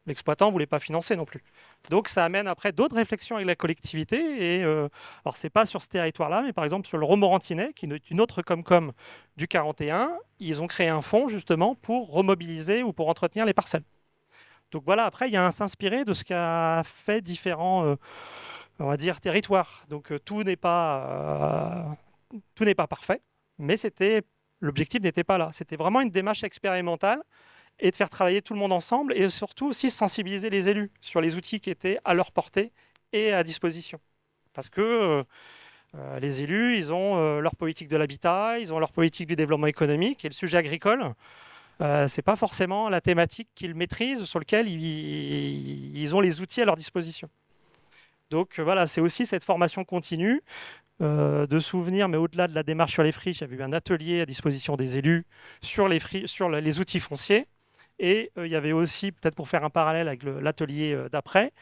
L'exploitant ne voulait pas financer non plus. Donc ça amène après d'autres réflexions avec la collectivité. Et, alors ce n'est pas sur ce territoire-là, mais par exemple sur le Romorantinais, qui est une autre Comcom du 41, ils ont créé un fonds justement pour remobiliser ou pour entretenir les parcelles. Donc voilà, après il y a à s'inspirer de ce qu'a fait différents, on va dire, territoires. Donc tout n'est pas parfait, mais l'objectif n'était pas là. C'était vraiment une démarche expérimentale et de faire travailler tout le monde ensemble et surtout aussi sensibiliser les élus sur les outils qui étaient à leur portée et à disposition. Parce que les élus, ils ont leur politique de l'habitat, ils ont leur politique du développement économique et le sujet agricole, ce n'est pas forcément la thématique qu'ils maîtrisent, sur laquelle ils ont les outils à leur disposition. Donc voilà, c'est aussi cette formation continue de souvenirs, mais au-delà de la démarche sur les friches, il y avait eu un atelier à disposition des élus sur les outils fonciers. Et il y avait aussi, peut-être pour faire un parallèle avec l'atelier d'après,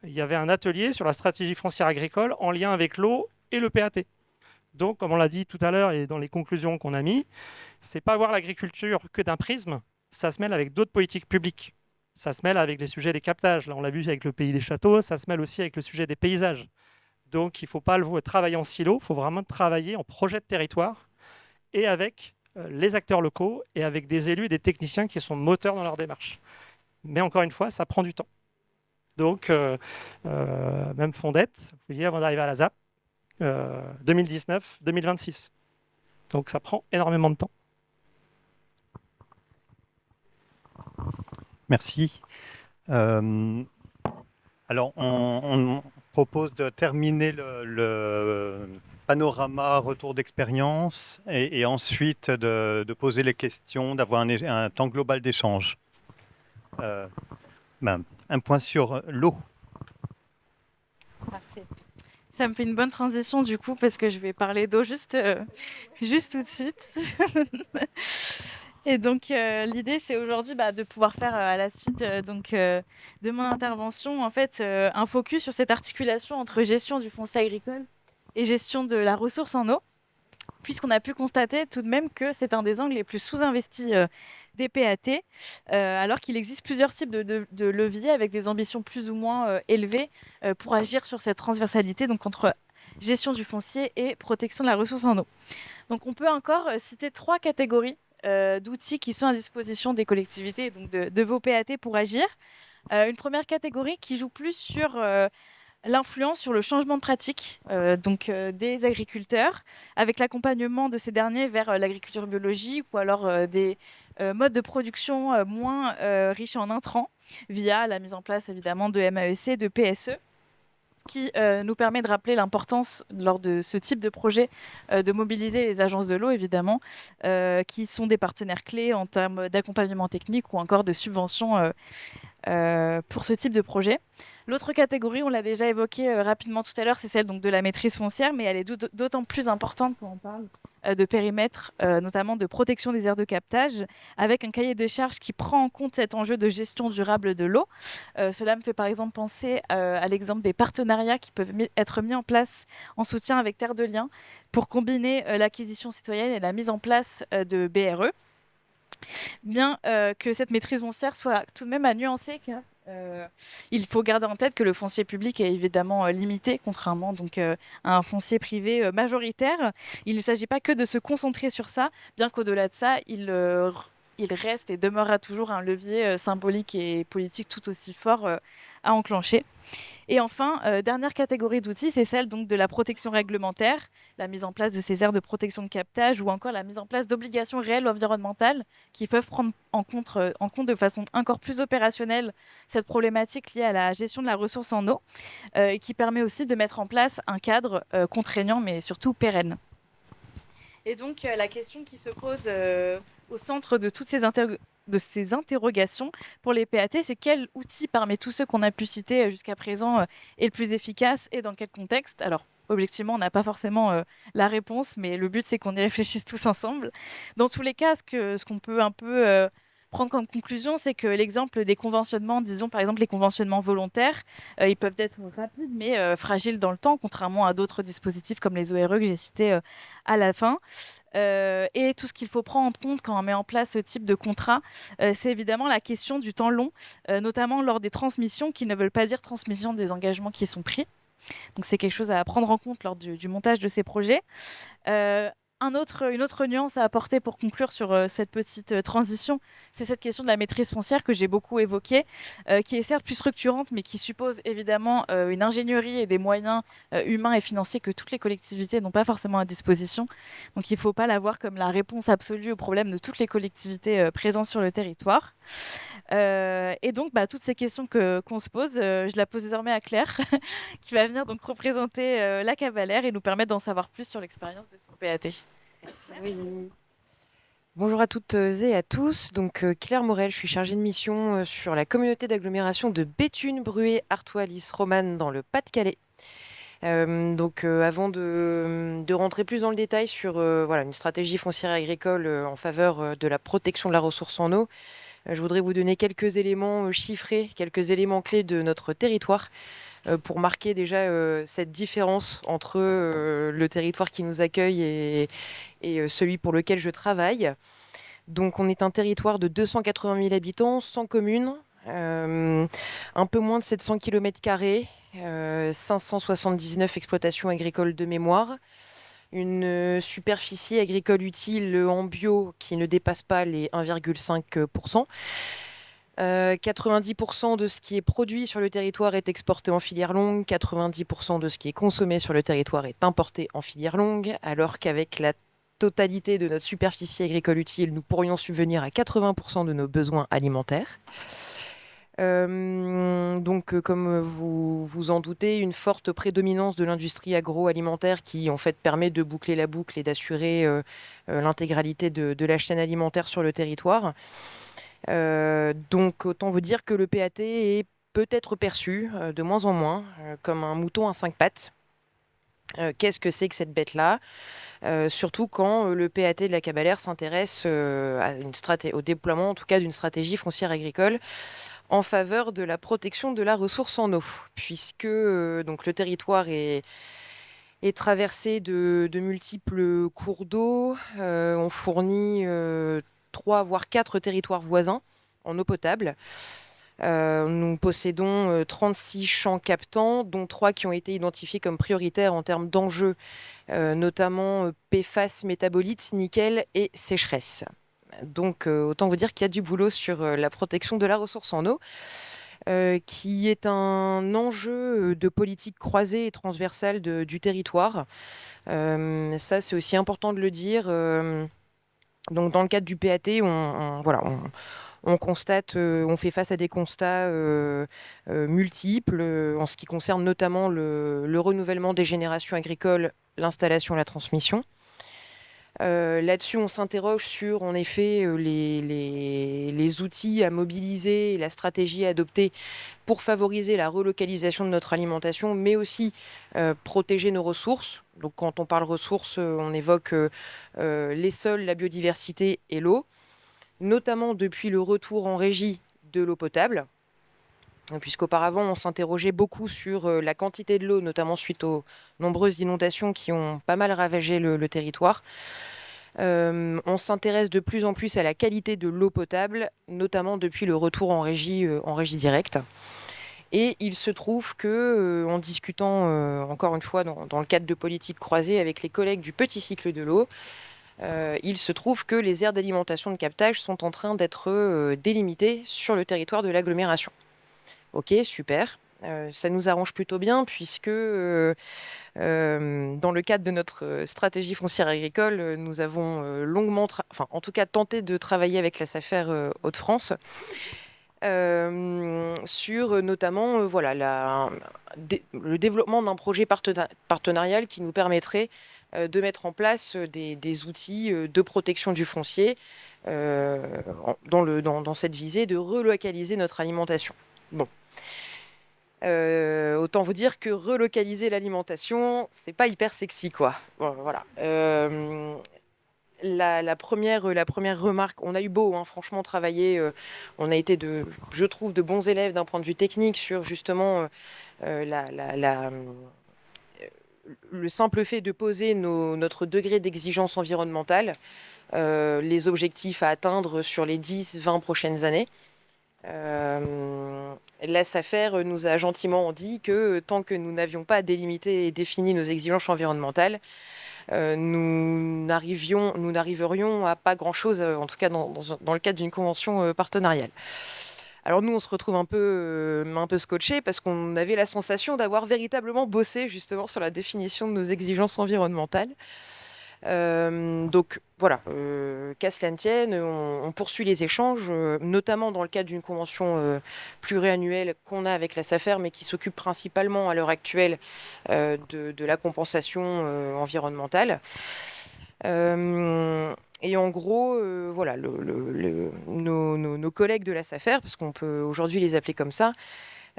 il y avait un atelier sur la stratégie foncière agricole en lien avec l'eau et le PAT. Donc, comme on l'a dit tout à l'heure et dans les conclusions qu'on a mis, c'est pas voir l'agriculture que d'un prisme, ça se mêle avec d'autres politiques publiques. Ça se mêle avec les sujets des captages. Là, on l'a vu avec le Pays des Châteaux, ça se mêle aussi avec le sujet des paysages. Donc, il ne faut pas travailler en silo, il faut vraiment travailler en projet de territoire et avec les acteurs locaux et avec des élus et des techniciens qui sont moteurs dans leur démarche. Mais encore une fois, ça prend du temps. Donc, même Fondette, vous voyez, avant d'arriver à la ZAP, 2019-2026. Donc, ça prend énormément de temps. Merci. Alors, on propose de terminer le panorama, retour d'expérience, et ensuite de poser les questions, d'avoir un temps global d'échange. Un point sur l'eau. Parfait. Ça me fait une bonne transition du coup, parce que je vais parler d'eau juste tout de suite. Et donc, l'idée, c'est aujourd'hui de pouvoir faire à la suite de mon intervention, en fait, un focus sur cette articulation entre gestion du foncier agricole et gestion de la ressource en eau, puisqu'on a pu constater tout de même que c'est un des angles les plus sous-investis des PAT, alors qu'il existe plusieurs types de leviers avec des ambitions plus ou moins élevées pour agir sur cette transversalité, donc entre gestion du foncier et protection de la ressource en eau. Donc on peut encore citer 3 catégories d'outils qui sont à disposition des collectivités et donc de vos PAT pour agir. Une première catégorie qui joue plus sur l'influence sur le changement de pratique des agriculteurs, avec l'accompagnement de ces derniers vers l'agriculture biologique ou alors des modes de production moins riches en intrants, via la mise en place évidemment de MAEC, de PSE, qui nous permet de rappeler l'importance, lors de ce type de projet, de mobiliser les agences de l'eau, évidemment, qui sont des partenaires clés en termes d'accompagnement technique ou encore de subventions pour ce type de projet. L'autre catégorie, on l'a déjà évoqué rapidement tout à l'heure, c'est celle donc, de la maîtrise foncière, mais elle est d'autant plus importante quand on parle de périmètre, notamment de protection des aires de captage, avec un cahier de charges qui prend en compte cet enjeu de gestion durable de l'eau. Cela me fait par exemple penser à l'exemple des partenariats qui peuvent être mis en place en soutien avec Terre de Liens pour combiner l'acquisition citoyenne et la mise en place de BRE. Bien que cette maîtrise foncière soit tout de même à nuancer, car il faut garder en tête que le foncier public est évidemment limité, contrairement donc, à un foncier privé majoritaire. Il ne s'agit pas que de se concentrer sur ça, bien qu'au-delà de ça, il reste et demeurera toujours un levier symbolique et politique tout aussi fort à enclencher. Et enfin, dernière catégorie d'outils, c'est celle donc, de la protection réglementaire, la mise en place de ces aires de protection de captage ou encore la mise en place d'obligations réelles environnementales qui peuvent prendre en compte de façon encore plus opérationnelle cette problématique liée à la gestion de la ressource en eau et qui permet aussi de mettre en place un cadre contraignant mais surtout pérenne. Et donc, la question qui se pose au centre de toutes ces interrogations pour les PAT, c'est quel outil parmi tous ceux qu'on a pu citer jusqu'à présent est le plus efficace et dans quel contexte? Alors, objectivement, on n'a pas forcément la réponse, mais le but, c'est qu'on y réfléchisse tous ensemble. Dans tous les cas, ce qu'on peut un peu prendre comme conclusion, c'est que l'exemple des conventionnements, disons par exemple les conventionnements volontaires, ils peuvent être rapides mais fragiles dans le temps, contrairement à d'autres dispositifs comme les ORE que j'ai cités à la fin. Et tout ce qu'il faut prendre en compte quand on met en place ce type de contrat, c'est évidemment la question du temps long, notamment lors des transmissions qui ne veulent pas dire transmission des engagements qui sont pris. Donc c'est quelque chose à prendre en compte lors du montage de ces projets. Une autre nuance à apporter pour conclure sur cette petite transition, c'est cette question de la maîtrise foncière que j'ai beaucoup évoquée, qui est certes plus structurante, mais qui suppose évidemment une ingénierie et des moyens humains et financiers que toutes les collectivités n'ont pas forcément à disposition. Donc il ne faut pas la voir comme la réponse absolue au problème de toutes les collectivités présentes sur le territoire. Et donc, toutes ces questions qu'on se pose, je la pose désormais à Claire, qui va venir donc représenter la Cavalère et nous permettre d'en savoir plus sur l'expérience de son PAT. Oui. Bonjour à toutes et à tous. Donc Claire Morel, je suis chargée de mission sur la communauté d'agglomération de Béthune, Bruay, Artois, Lys, Romanne dans le Pas-de-Calais. Avant de rentrer plus dans le détail sur une stratégie foncière agricole en faveur de la protection de la ressource en eau, je voudrais vous donner quelques éléments chiffrés, quelques éléments clés de notre territoire pour marquer déjà cette différence entre le territoire qui nous accueille et celui pour lequel je travaille. Donc on est un territoire de 280 000 habitants, 100 communes, un peu moins de 700 km², 579 exploitations agricoles de mémoire, une superficie agricole utile en bio qui ne dépasse pas les 1,5%. 90% de ce qui est produit sur le territoire est exporté en filière longue, 90% de ce qui est consommé sur le territoire est importé en filière longue, alors qu'avec la totalité de notre superficie agricole utile, nous pourrions subvenir à 80% de nos besoins alimentaires. Comme vous vous en doutez, une forte prédominance de l'industrie agroalimentaire qui en fait permet de boucler la boucle et d'assurer l'intégralité de la chaîne alimentaire sur le territoire. Donc autant vous dire que le PAT est peut-être perçu de moins en moins comme un mouton à 5 pattes. Qu'est-ce que c'est que cette bête-là ? Surtout quand le PAT de la Cavalère s'intéresse au déploiement en tout cas d'une stratégie foncière agricole en faveur de la protection de la ressource en eau, puisque donc le territoire est traversé de multiples cours d'eau. On fournit 3 voire 4 territoires voisins en eau potable. Nous possédons 36 champs captants, dont 3 qui ont été identifiés comme prioritaires en termes d'enjeux, notamment PFAS, métabolites, nickel et sécheresse. Donc, autant vous dire qu'il y a du boulot sur la protection de la ressource en eau, qui est un enjeu de politique croisée et transversale du territoire. Ça, c'est aussi important de le dire. Donc, dans le cadre du PAT, on constate, on fait face à des constats multiples en ce qui concerne notamment le renouvellement des générations agricoles, l'installation et la transmission. Là-dessus, on s'interroge sur, en effet, les outils à mobiliser et la stratégie à adopter pour favoriser la relocalisation de notre alimentation, mais aussi protéger nos ressources. Donc, quand on parle ressources, on évoque les sols, la biodiversité et l'eau, notamment depuis le retour en régie de l'eau potable, puisqu'auparavant, on s'interrogeait beaucoup sur la quantité de l'eau, notamment suite aux nombreuses inondations qui ont pas mal ravagé le territoire. On s'intéresse de plus en plus à la qualité de l'eau potable, notamment depuis le retour en régie directe. Et il se trouve que, en discutant encore une fois dans le cadre de politiques croisées avec les collègues du petit cycle de l'eau, il se trouve que les aires d'alimentation de captage sont en train d'être délimitées sur le territoire de l'agglomération. Ok, super. Ça nous arrange plutôt bien puisque dans le cadre de notre stratégie foncière agricole, nous avons longuement, en tout cas tenté de travailler avec la SAFER Hauts-de-France sur notamment le développement d'un projet partenarial qui nous permettrait de mettre en place des outils de protection du foncier dans cette visée de relocaliser notre alimentation. Bon. Autant vous dire que relocaliser l'alimentation, c'est pas hyper sexy, quoi. Bon, voilà. La première remarque, on a eu beau, franchement, travailler. On a été, je trouve, de bons élèves d'un point de vue technique sur justement le simple fait de poser notre degré d'exigence environnementale, les objectifs à atteindre sur les 10-20 prochaines années. La SAFER nous a gentiment dit que tant que nous n'avions pas délimité et défini nos exigences environnementales, nous n'arriverions à pas grand-chose, en tout cas dans le cadre d'une convention partenariale. Alors nous, on se retrouve un peu scotché parce qu'on avait la sensation d'avoir véritablement bossé justement sur la définition de nos exigences environnementales. Donc voilà, qu'à cela ne tienne, on poursuit les échanges, notamment dans le cadre d'une convention pluriannuelle qu'on a avec la SAFER, mais qui s'occupe principalement à l'heure actuelle de la compensation environnementale. Et en gros, voilà, nos collègues de la SAFER, parce qu'on peut aujourd'hui les appeler comme ça,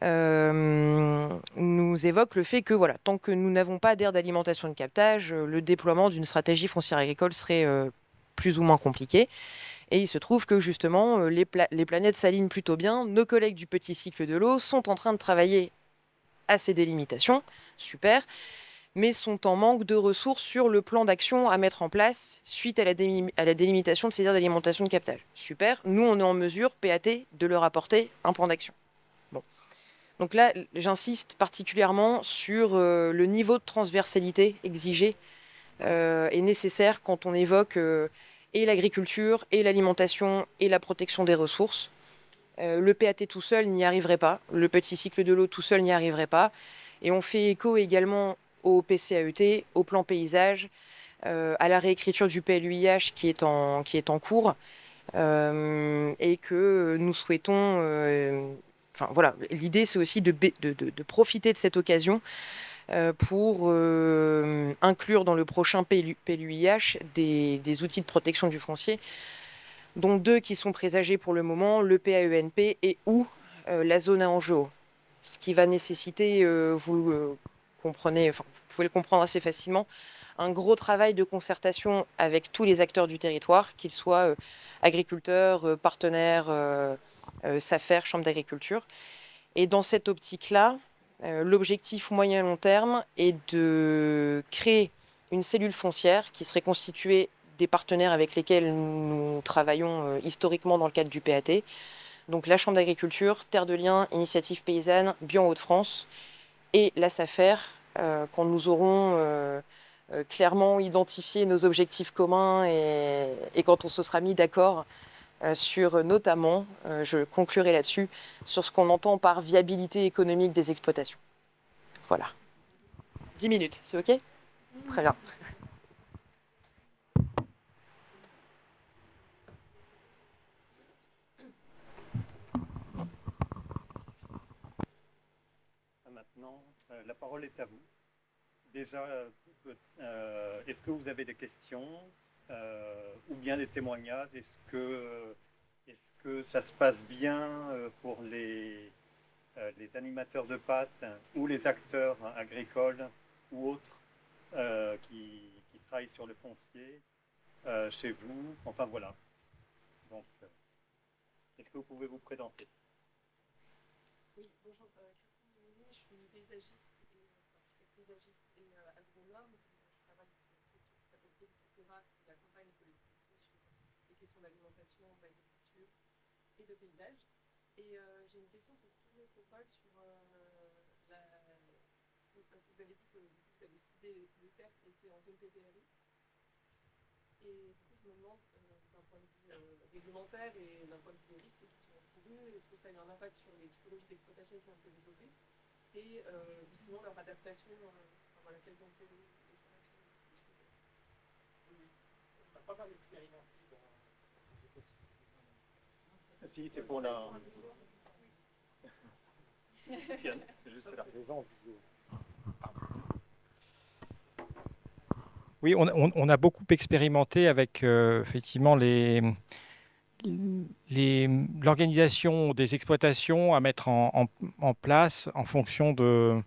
nous évoquent le fait que voilà, tant que nous n'avons pas d'aire d'alimentation de captage, le déploiement d'une stratégie foncière agricole serait plus ou moins compliqué. Et il se trouve que justement, les planètes s'alignent plutôt bien. Nos collègues du petit cycle de l'eau sont en train de travailler à ces délimitations, super, mais sont en manque de ressources sur le plan d'action à mettre en place suite à la délimitation de ces aires d'alimentation de captage. Super, nous on est en mesure, PAT, de leur apporter un plan d'action. Bon. Donc là, j'insiste particulièrement sur le niveau de transversalité exigé et nécessaire quand on évoque et l'agriculture, et l'alimentation, et la protection des ressources. Le PAT tout seul n'y arriverait pas, le petit cycle de l'eau tout seul n'y arriverait pas. Et on fait écho également au PCAET, au plan paysage, à la réécriture du PLUIH qui est en cours, et que nous souhaitons... Enfin voilà, l'idée c'est aussi de profiter de cette occasion pour inclure dans le prochain PLUIH des outils de protection du foncier, dont 2 qui sont présagés pour le moment, le PAENP et ou la zone à enjeu. Ce qui va nécessiter, vous pouvez le comprendre assez facilement, un gros travail de concertation avec tous les acteurs du territoire, qu'ils soient agriculteurs, partenaires, SAFER, Chambre d'agriculture. Et dans cette optique-là, l'objectif moyen et long terme est de créer une cellule foncière qui serait constituée des partenaires avec lesquels nous travaillons historiquement dans le cadre du PAT, Donc la Chambre d'agriculture, Terre de Liens, Initiative Paysanne, Bion Hauts-de-France et la SAFER, quand nous aurons clairement identifié nos objectifs communs et quand on se sera mis d'accord sur notamment, je conclurai là-dessus, sur ce qu'on entend par viabilité économique des exploitations. Voilà. 10 minutes, c'est OK? Très bien. Maintenant, la parole est à vous. Déjà, est-ce que vous avez des questions ou bien des témoignages? Est-ce que ça se passe bien pour les animateurs de pâtes ou les acteurs agricoles ou autres qui travaillent sur le foncier chez vous? Enfin voilà. Donc, est-ce que vous pouvez vous présenter? Oui, bonjour, Christine Mélanie, je suis paysagiste et agronome. Je travaille pour une structure qui s'appelle Viticultura, qui accompagne les collectivités sur les questions d'alimentation, d'agriculture et de paysage. Et j'ai une question pour tout métropole sur parce que vous avez dit que vous avez ciblé des terres qui étaient en zone PPRI. Et du coup, je me demande, d'un point de vue réglementaire et d'un point de vue des risques qui sont encourus, est-ce que ça a eu un impact sur les typologies d'exploitation qui ont été développées et sinon leur adaptation, voilà, quelles ont été les réactions de ce côté. Oui, on n'a pas mal expérimenté dans ces possibilités. Si, c'est pour la... Tiens, juste là. Oui, on a beaucoup expérimenté avec effectivement l'organisation des exploitations à mettre en place en fonction des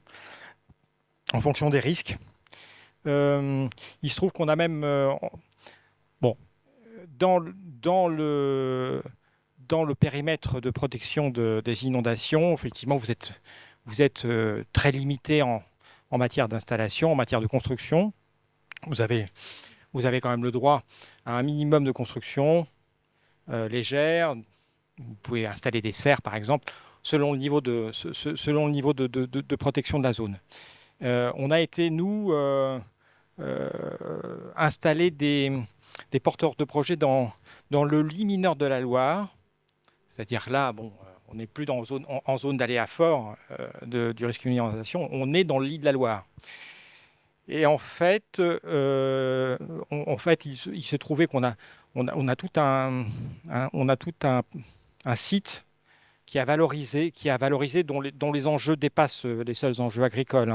risques. Il se trouve qu'on a même, dans le périmètre de protection des inondations, effectivement, vous êtes très limité en matière d'installation, en matière de construction. Vous avez quand même le droit à un minimum de construction légère. Vous pouvez installer des serres, par exemple, selon le niveau de protection de la zone. On a été, nous, installer des porteurs de projets dans le lit mineur de la Loire. C'est-à-dire là, on n'est plus en zone d'aléa fort du risque d'inondation, on est dans le lit de la Loire. Et en fait, il se trouvait qu'on a tout un site qui a valorisé, dont les enjeux dépassent les seuls enjeux agricoles.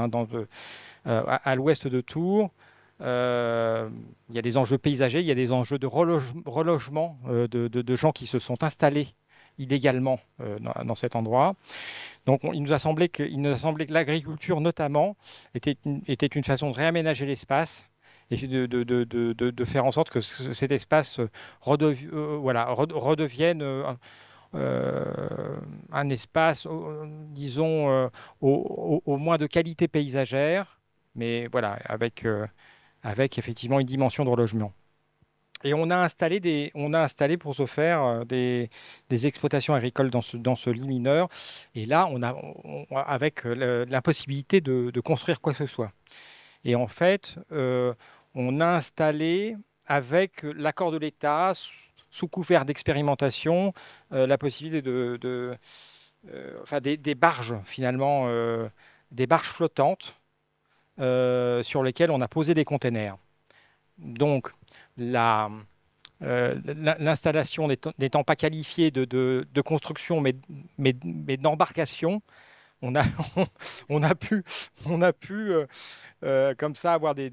À l'ouest de Tours, il y a des enjeux paysagers, il y a des enjeux de relogement de gens qui se sont installés illégalement dans cet endroit. Donc, il nous a semblé que l'agriculture, notamment, était une façon de réaménager l'espace et de faire en sorte que cet espace redevienne un espace, disons, au moins de qualité paysagère, mais voilà, avec effectivement une dimension de relogement. Et on a installé pour ce faire des exploitations agricoles dans ce lit mineur. Et là, avec l'impossibilité de construire quoi que ce soit. Et en fait, on a installé, avec l'accord de l'État, sous couvert d'expérimentation, la possibilité des barges, finalement, des barges flottantes sur lesquelles on a posé des containers. Donc, l'installation n'étant pas qualifiée de construction, mais d'embarcation, on a pu comme ça avoir des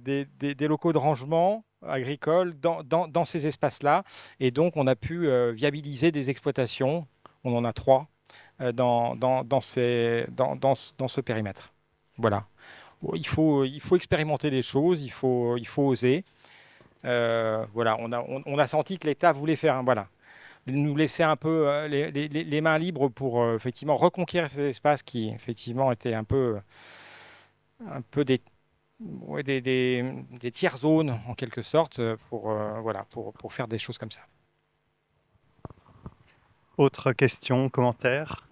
locaux de rangement agricole dans ces espaces-là. Et donc, on a pu viabiliser des exploitations. On en a 3 dans ce périmètre. Voilà. Il faut expérimenter les choses, il faut oser. Voilà, on a senti que l'État voulait faire, nous laisser un peu les mains libres pour effectivement reconquérir ces espaces qui effectivement étaient un peu des tiers zones en quelque sorte pour faire des choses comme ça. Autres questions, commentaires?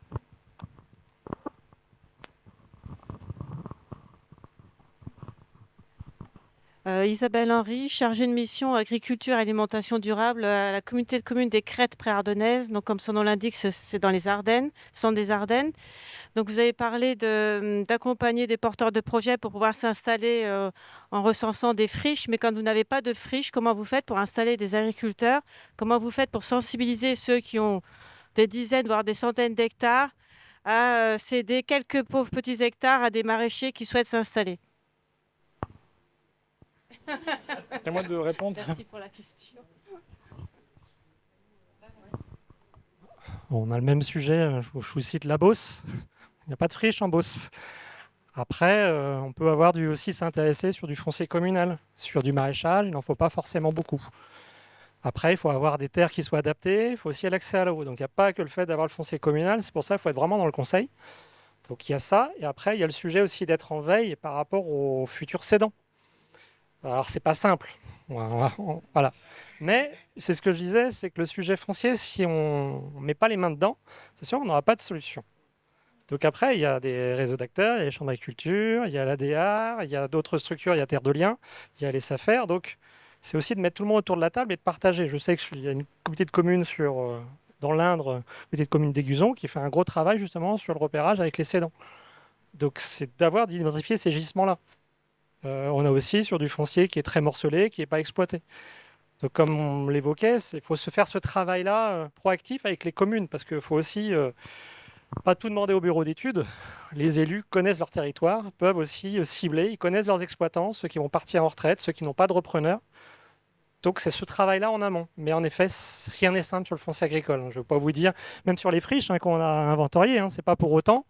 Isabelle Henry, chargée de mission agriculture et alimentation durable à la communauté de communes des Crêtes Pré-Ardennaises. Donc, comme son nom l'indique, c'est dans les Ardennes, centre des Ardennes. Donc, vous avez parlé d'accompagner des porteurs de projets pour pouvoir s'installer en recensant des friches. Mais quand vous n'avez pas de friches, comment vous faites pour installer des agriculteurs? Comment vous faites pour sensibiliser ceux qui ont des dizaines, voire des centaines d'hectares à céder quelques pauvres petits hectares à des maraîchers qui souhaitent s'installer? C'est à moi de répondre. Merci pour la question. On a le même sujet, je vous cite la Beauce. Il n'y a pas de friche en Beauce. Après, on peut aussi s'intéresser sur du foncier communal, sur du maraîchage, il n'en faut pas forcément beaucoup. Après, il faut avoir des terres qui soient adaptées, il faut aussi l'accès à l'eau. Donc il n'y a pas que le fait d'avoir le foncier communal, c'est pour ça qu'il faut être vraiment dans le conseil. Donc il y a ça, et après il y a le sujet aussi d'être en veille par rapport aux futurs cédants. Alors c'est pas simple, voilà. Mais c'est ce que je disais, c'est que le sujet foncier, si on ne met pas les mains dedans, c'est sûr qu'on n'aura pas de solution. Donc après, il y a des réseaux d'acteurs, il y a les chambres d'agriculture, il y a l'ADR, il y a d'autres structures, il y a Terre de Liens, il y a les SAFER. Donc c'est aussi de mettre tout le monde autour de la table et de partager. Je sais qu'il y a une communauté de communes dans l'Indre, une communauté de communes d'Aiguzon, qui fait un gros travail justement sur le repérage avec les cédants. Donc c'est d'identifier ces gisements-là. On a aussi sur du foncier qui est très morcelé, qui n'est pas exploité. Donc comme on l'évoquait, il faut se faire ce travail-là proactif avec les communes, parce qu'il ne faut aussi pas tout demander au bureau d'études. Les élus connaissent leur territoire, peuvent aussi cibler, ils connaissent leurs exploitants, ceux qui vont partir en retraite, ceux qui n'ont pas de repreneur. Donc c'est ce travail-là en amont. Mais en effet, rien n'est simple sur le foncier agricole. Je ne veux pas vous dire, même sur les friches qu'on a inventoriées, ce n'est pas pour autant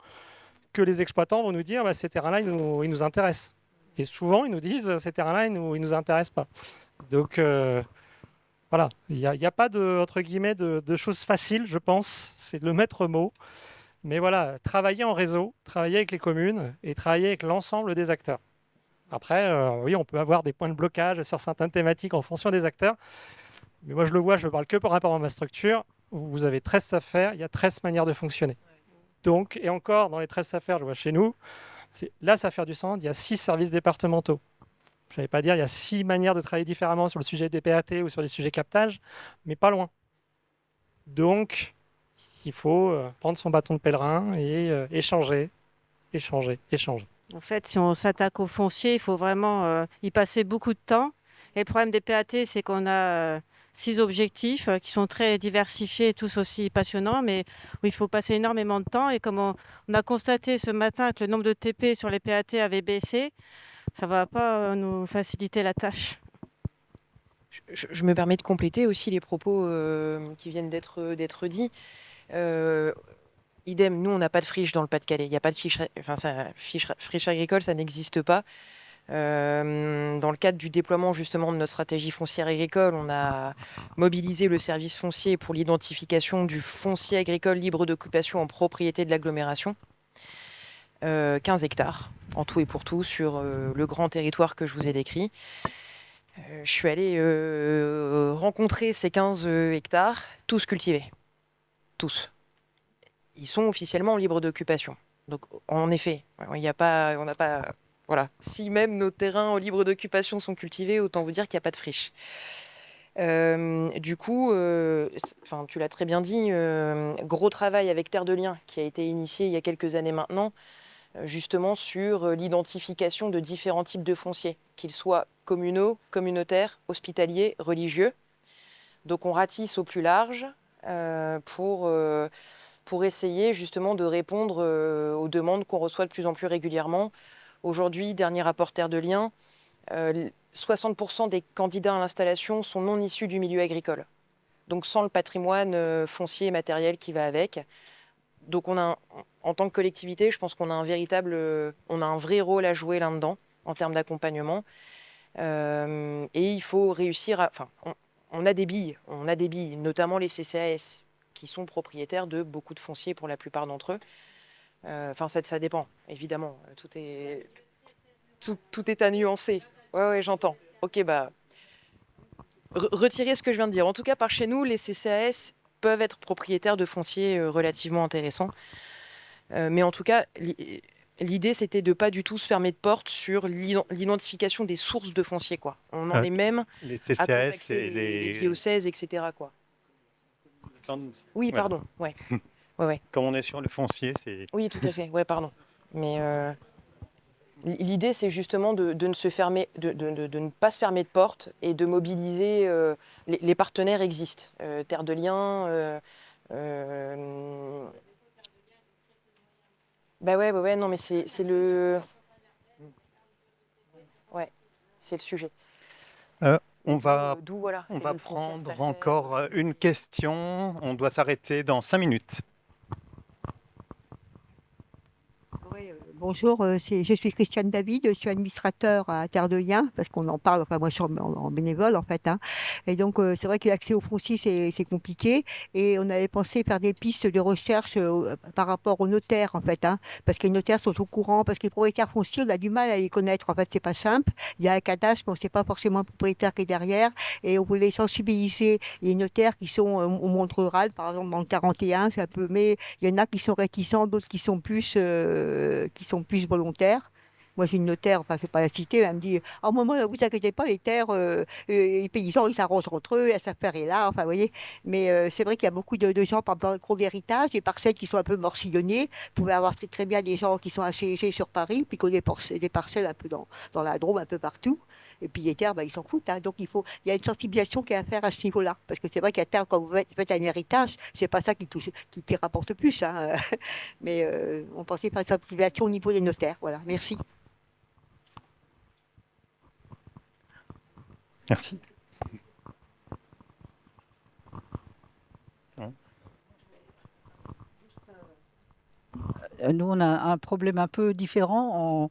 que les exploitants vont nous dire ces terrains-là, ils nous intéressent. Et souvent, ils nous disent ces terrains-là, ils nous intéressent pas. Donc voilà, il n'y a pas entre guillemets de choses faciles, je pense. C'est le maître mot. Mais voilà, travailler en réseau, travailler avec les communes et travailler avec l'ensemble des acteurs. Après, oui, on peut avoir des points de blocage sur certaines thématiques en fonction des acteurs. Mais moi, je le vois, je ne parle que par rapport à ma structure. Vous avez 13 SAFER, il y a 13 manières de fonctionner. Donc, et encore, dans les 13 SAFER, je vois chez nous, la SAFER du centre, il y a 6 services départementaux. Je ne vais pas dire il y a 6 manières de travailler différemment sur le sujet des PAT ou sur les sujets captage, mais pas loin. Donc, il faut prendre son bâton de pèlerin et échanger. En fait, si on s'attaque au foncier, il faut vraiment y passer beaucoup de temps. Et le problème des PAT, c'est qu'on a 6 objectifs qui sont très diversifiés et tous aussi passionnants, mais où il faut passer énormément de temps. Et comme on a constaté ce matin que le nombre de TP sur les PAT avait baissé, ça ne va pas nous faciliter la tâche. Je me permets de compléter aussi les propos qui viennent d'être dits. Idem, nous, on n'a pas de friche dans le Pas-de-Calais. Il n'y a pas de friche agricole, ça n'existe pas. Dans le cadre du déploiement justement de notre stratégie foncière agricole, on a mobilisé le service foncier pour l'identification du foncier agricole libre d'occupation en propriété de l'agglomération. 15 hectares en tout et pour tout sur le grand territoire que je vous ai décrit. Je suis allée rencontrer ces 15 hectares, tous cultivés. Tous. Ils sont officiellement libres d'occupation. Donc, en effet, on n'a pas... Voilà. Si même nos terrains libres d'occupation sont cultivés, autant vous dire qu'il n'y a pas de friche. Du coup, tu l'as très bien dit, gros travail avec Terre de Liens qui a été initié il y a quelques années maintenant, justement sur l'identification de différents types de fonciers, qu'ils soient communaux, communautaires, hospitaliers, religieux. Donc on ratisse au plus large pour essayer justement de répondre aux demandes qu'on reçoit de plus en plus régulièrement. Aujourd'hui, dernier rapport Terre de Liens, 60% des candidats à l'installation sont non issus du milieu agricole, donc sans le patrimoine foncier et matériel qui va avec. Donc en tant que collectivité, je pense qu'on a un vrai rôle à jouer là-dedans en termes d'accompagnement. Et il faut réussir à... on a des billes, notamment les CCAS, qui sont propriétaires de beaucoup de fonciers pour la plupart d'entre eux. Ça dépend, évidemment. Tout est à nuancer. Ouais, j'entends. Ok, retirez ce que je viens de dire. En tout cas, par chez nous, les CCAS peuvent être propriétaires de fonciers relativement intéressants. Mais en tout cas, l'idée, c'était de pas du tout se fermer de porte sur l'identification des sources de foncier, quoi. On en est même Les à CCAS contacter et les diocèses, etc., quoi. Oui, Voilà. pardon. Ouais. Ouais. Comme on est sur le foncier, c'est... Oui, tout à fait. Ouais, pardon. Mais l'idée, c'est justement de ne se fermer, de ne pas se fermer de porte et de mobiliser. Les partenaires existent. Terre de Liens. Bah ouais, non, mais c'est le. Ouais, c'est le sujet. On va Voilà, c'est le foncier prendre SAFER. encore une question. On doit s'arrêter dans 5 minutes. Oui, bonjour, je suis Christiane David, je suis administrateur à Terre de Liens, parce qu'on en parle, enfin moi je suis en bénévole en fait, hein. Et donc c'est vrai que l'accès au foncier c'est compliqué, et on avait pensé faire des pistes de recherche par rapport aux notaires en fait, hein, parce que les notaires sont au courant, parce que les propriétaires fonciers on a du mal à les connaître, en fait c'est pas simple, il y a un cadastre mais on ne sait pas forcément le propriétaire qui est derrière, et on voulait sensibiliser les notaires qui sont au monde rural, par exemple dans le 41, c'est un peu, mais il y en a qui sont réticents, d'autres qui sont plus volontaires. Moi, j'ai une notaire, enfin, je ne vais pas la citer, elle me dit, à un moment, vous inquiétez pas, les terres, les paysans, ils s'arrangent entre eux, la affaire est là, enfin, vous voyez. Mais c'est vrai qu'il y a beaucoup de gens, par exemple, dans le gros héritage, des parcelles qui sont un peu morcillonnées. Vous pouvez avoir très bien des gens qui sont assiégés sur Paris, puis qui ont des parcelles un peu dans la Drôme, un peu partout. Et puis les terres, ils s'en foutent, hein. Donc il y a une sensibilisation qui est à faire à ce niveau-là. Parce que c'est vrai qu'à terre, quand vous faites un héritage, c'est pas ça qui rapporte le plus, hein. Mais on pensait faire une sensibilisation au niveau des notaires. Voilà, merci. Merci. Nous, on a un problème un peu différent.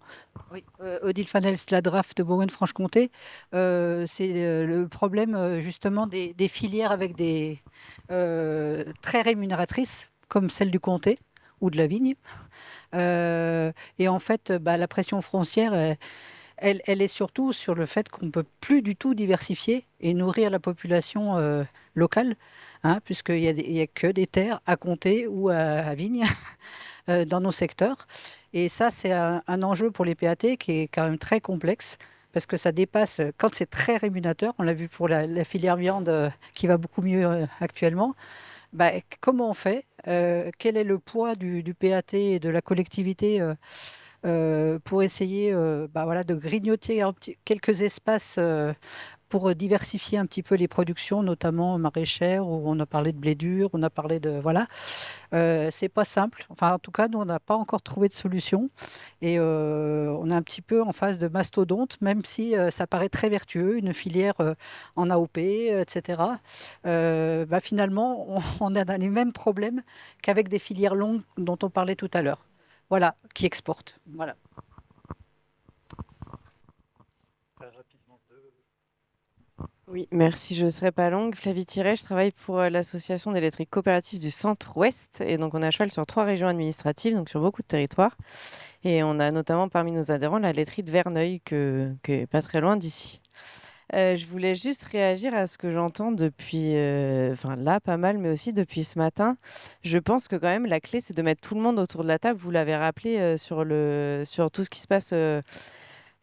Oui, Odile Fanels, la draft de Bourgogne-Franche-Comté, c'est le problème justement des filières avec des très rémunératrices, comme celle du comté ou de la vigne. Et en fait, la pression foncière, elle est surtout sur le fait qu'on ne peut plus du tout diversifier et nourrir la population locale, hein, puisqu'il n'y a que des terres à comté ou à vigne. Dans nos secteurs. Et ça, c'est un enjeu pour les PAT qui est quand même très complexe parce que ça dépasse, quand c'est très rémunérateur, on l'a vu pour la filière viande qui va beaucoup mieux actuellement, comment on fait quel est le poids du PAT et de la collectivité pour essayer voilà, de grignoter quelques espaces pour diversifier un petit peu les productions, notamment maraîchères, où on a parlé de blé dur, on a parlé de... Voilà. C'est pas simple. Enfin, en tout cas, nous, on n'a pas encore trouvé de solution. Et on est un petit peu en phase de mastodonte, même si ça paraît très vertueux, une filière en AOP, etc. Finalement, on a les mêmes problèmes qu'avec des filières longues dont on parlait tout à l'heure. Voilà, qui exportent. Voilà. Oui, merci, je ne serai pas longue. Flavie Thiré, je travaille pour l'association des laiteries coopératives du Centre-Ouest. Et donc, on a cheval sur 3 régions administratives, donc sur beaucoup de territoires. Et on a notamment parmi nos adhérents la laiterie de Verneuil, qui est pas très loin d'ici. Je voulais juste réagir à ce que j'entends depuis, là, pas mal, mais aussi depuis ce matin. Je pense que quand même, la clé, c'est de mettre tout le monde autour de la table. Vous l'avez rappelé sur tout ce qui se passe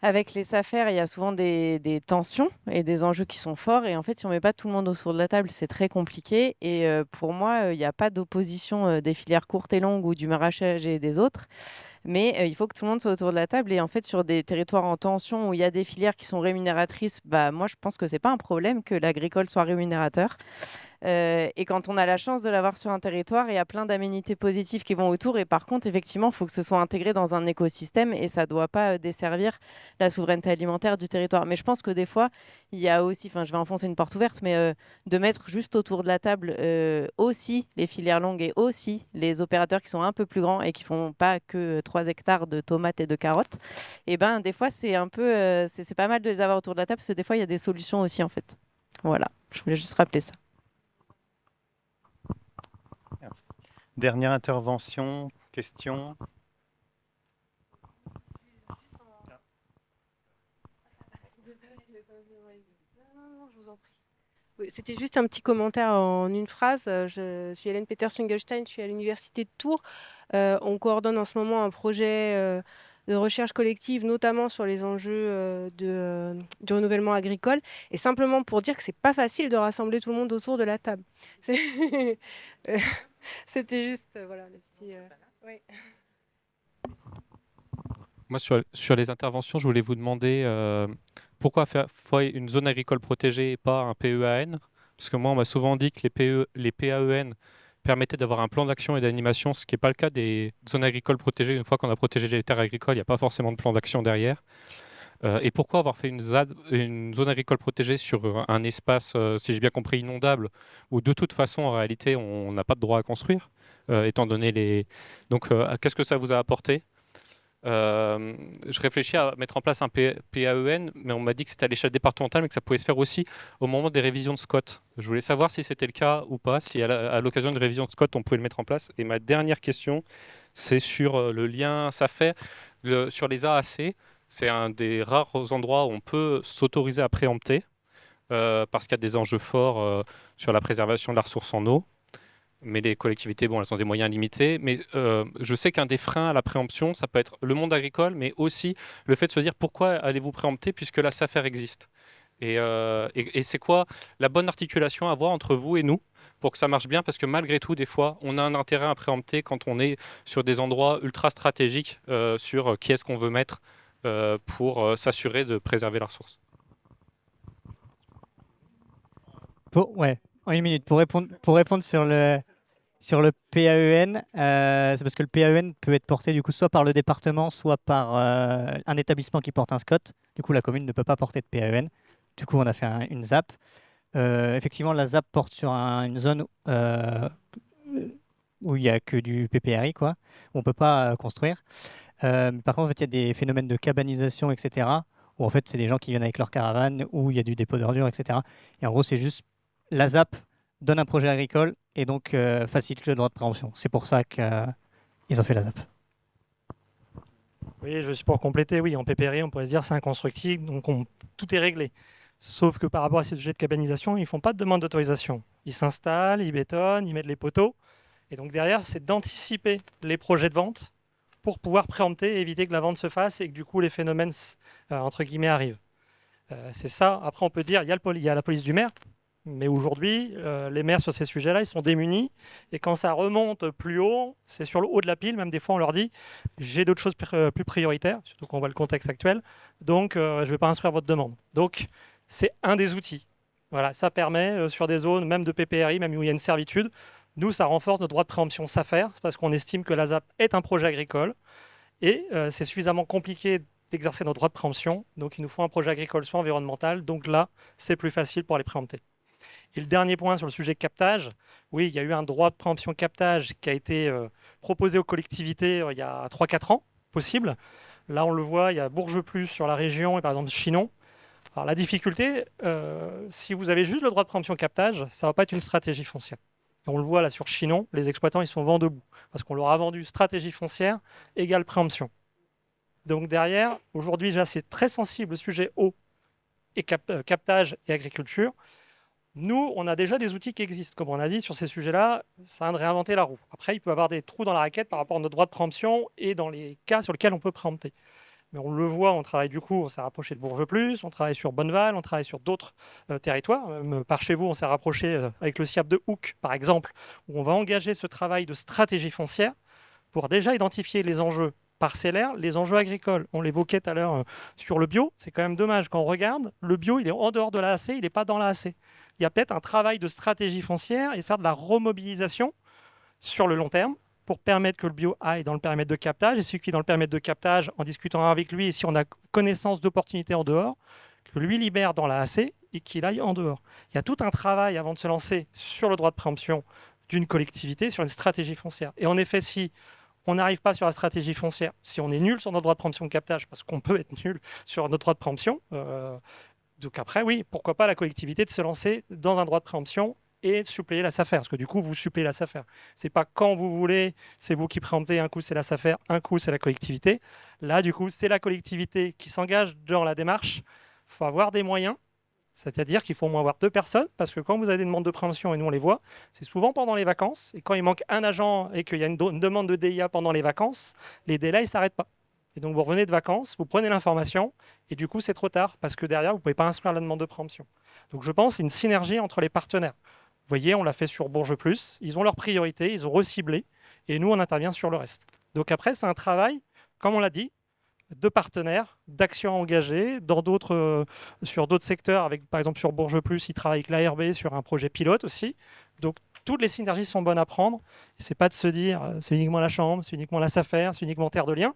avec les SAFER, il y a souvent des tensions et des enjeux qui sont forts. Et en fait, si on ne met pas tout le monde autour de la table, c'est très compliqué. Et pour moi, il n'y a pas d'opposition des filières courtes et longues ou du maraîchage et des autres. Mais il faut que tout le monde soit autour de la table. Et en fait, sur des territoires en tension où il y a des filières qui sont rémunératrices, moi, je pense que ce n'est pas un problème que l'agricole soit rémunérateur. Et quand on a la chance de l'avoir sur un territoire, il y a plein d'aménités positives qui vont autour. Et par contre, effectivement, il faut que ce soit intégré dans un écosystème et ça ne doit pas desservir la souveraineté alimentaire du territoire. Mais je pense que des fois, il y a aussi, je vais enfoncer une porte ouverte, mais de mettre juste autour de la table aussi les filières longues et aussi les opérateurs qui sont un peu plus grands et qui ne font pas que 3 hectares de tomates et de carottes. Et des fois, c'est un peu, c'est pas mal de les avoir autour de la table parce que des fois, il y a des solutions aussi en fait. Voilà, je voulais juste rappeler ça. Merci. Dernière intervention, question. Non, je vous en prie. Oui, c'était juste un petit commentaire en une phrase. Je suis Hélène Peters-Fingelstein, je suis à l'Université de Tours. On coordonne en ce moment un projet de recherche collective, notamment sur les enjeux du renouvellement agricole. Et simplement pour dire que c'est pas facile de rassembler tout le monde autour de la table. Euh, C'était juste, voilà, le petit, oui. Moi, sur les interventions, je voulais vous demander pourquoi faire une zone agricole protégée et pas un PEAN? Parce que moi, on m'a souvent dit que les PAEN permettaient d'avoir un plan d'action et d'animation, ce qui n'est pas le cas des zones agricoles protégées. Une fois qu'on a protégé les terres agricoles, il n'y a pas forcément de plan d'action derrière. Et pourquoi avoir fait une zone agricole protégée sur un espace, si j'ai bien compris, inondable, où de toute façon, en réalité, on n'a pas de droit à construire, étant donné les... Donc, qu'est-ce que ça vous a apporté? Je réfléchis à mettre en place un PAEN, mais on m'a dit que c'était à l'échelle départementale, mais que ça pouvait se faire aussi au moment des révisions de SCOT. Je voulais savoir si c'était le cas ou pas, si à l'occasion d'une révision de SCOT, on pouvait le mettre en place. Et ma dernière question, c'est sur le lien SAFER, sur les AAC. C'est un des rares endroits où on peut s'autoriser à préempter, parce qu'il y a des enjeux forts sur la préservation de la ressource en eau. Mais les collectivités, bon, elles ont des moyens limités. Mais je sais qu'un des freins à la préemption, ça peut être le monde agricole, mais aussi le fait de se dire pourquoi allez-vous préempter puisque la SAFER existe. Et c'est quoi la bonne articulation à avoir entre vous et nous pour que ça marche bien? Parce que malgré tout, des fois, on a un intérêt à préempter quand on est sur des endroits ultra stratégiques sur qui est-ce qu'on veut mettre pour s'assurer de préserver la ressource. Ouais, en une minute. Pour répondre sur le PAEN, c'est parce que le PAEN peut être porté du coup soit par le département, soit par un établissement qui porte un SCOT. Du coup, la commune ne peut pas porter de PAEN. Du coup, on a fait une ZAP. Effectivement, la ZAP porte sur une zone où il n'y a que du PPRI, quoi. On ne peut pas construire. Par contre, en fait, il y a des phénomènes de cabanisation, etc., où en fait, c'est des gens qui viennent avec leur caravane, où il y a du dépôt d'ordures, etc. Et en gros, c'est juste la ZAP donne un projet agricole et donc facilite le droit de préemption. C'est pour ça qu'ils ont fait la ZAP. Oui, juste pour compléter, oui, en PPRI, on pourrait se dire c'est inconstructible, donc tout est réglé. Sauf que par rapport à ces sujets de cabanisation, ils ne font pas de demande d'autorisation. Ils s'installent, ils bétonnent, ils mettent les poteaux. Et donc derrière, c'est d'anticiper les projets de vente pour pouvoir préempter et éviter que la vente se fasse et que du coup les phénomènes entre guillemets arrivent. C'est ça. Après, on peut dire il y a la police du maire, mais aujourd'hui, les maires sur ces sujets-là, ils sont démunis. Et quand ça remonte plus haut, c'est sur le haut de la pile. Même des fois, on leur dit j'ai d'autres choses plus prioritaires, surtout qu'on voit le contexte actuel. Donc, je ne vais pas instruire votre demande. Donc, c'est un des outils. Voilà, ça permet sur des zones, même de PPRI, même où il y a une servitude. Nous, ça renforce notre droit de préemption SAFER, parce qu'on estime que la ZAP est un projet agricole. Et c'est suffisamment compliqué d'exercer notre droit de préemption. Donc, il nous faut un projet agricole soit environnemental. Donc là, c'est plus facile pour les préempter. Et le dernier point sur le sujet captage, oui, il y a eu un droit de préemption captage qui a été proposé aux collectivités il y a 3-4 ans, possible. Là, on le voit, il y a Bourges Plus sur la région et par exemple Chinon. Alors la difficulté, si vous avez juste le droit de préemption captage, ça ne va pas être une stratégie foncière. Et on le voit là sur Chinon, les exploitants ils sont vent debout parce qu'on leur a vendu stratégie foncière égale préemption. Donc derrière, aujourd'hui, c'est très sensible le sujet eau et captage et agriculture. Nous, on a déjà des outils qui existent. Comme on a dit, sur ces sujets-là, ça vient de réinventer la roue. Après, il peut y avoir des trous dans la raquette par rapport à notre droit de préemption et dans les cas sur lesquels on peut préempter. Mais on le voit, on travaille du coup, on s'est rapproché de Bourges Plus, on travaille sur Bonneval, on travaille sur d'autres territoires. Par chez vous, on s'est rapproché avec le SIAP de Houcq, par exemple, où on va engager ce travail de stratégie foncière pour déjà identifier les enjeux parcellaires, les enjeux agricoles. On l'évoquait tout à l'heure sur le bio. C'est quand même dommage quand on regarde, le bio, il est en dehors de l'AAC, il n'est pas dans l'AAC. Il y a peut-être un travail de stratégie foncière et faire de la remobilisation sur le long terme pour permettre que le bio aille dans le périmètre de captage. Et celui qui est dans le périmètre de captage, en discutant avec lui, et si on a connaissance d'opportunités en dehors, que lui libère dans la AC et qu'il aille en dehors. Il y a tout un travail avant de se lancer sur le droit de préemption d'une collectivité, sur une stratégie foncière. Et en effet, si on n'arrive pas sur la stratégie foncière, si on est nul sur notre droit de préemption de captage, parce qu'on peut être nul sur notre droit de préemption, donc après, oui, pourquoi pas la collectivité de se lancer dans un droit de préemption et de suppléer la SAFER, parce que du coup, vous suppléez la SAFER. Ce n'est pas quand vous voulez, c'est vous qui préemptez, un coup c'est la SAFER, un coup c'est la collectivité. Là, du coup, c'est la collectivité qui s'engage dans la démarche. Il faut avoir des moyens C'est-à-dire qu'il faut au moins avoir 2 personnes, parce que quand vous avez des demandes de préemption, et nous on les voit, c'est souvent pendant les vacances. Et quand il manque un agent et qu'il y a une demande de DIA pendant les vacances, les délais ne s'arrêtent pas. Et donc vous revenez de vacances, vous prenez l'information, et du coup c'est trop tard, parce que derrière, vous ne pouvez pas instruire la demande de préemption. Donc je pense que c'est une synergie entre les partenaires. Vous voyez, on l'a fait sur Bourges Plus, ils ont leurs priorités, ils ont reciblé, et nous on intervient sur le reste. Donc après, c'est un travail, comme on l'a dit, de partenaires, d'actions engagées sur d'autres secteurs. Avec, par exemple, sur Bourges Plus, ils travaillent avec l'ARB sur un projet pilote aussi. Donc, toutes les synergies sont bonnes à prendre. Ce n'est pas de se dire c'est uniquement la chambre, c'est uniquement la SAFER, c'est uniquement Terre de Liens.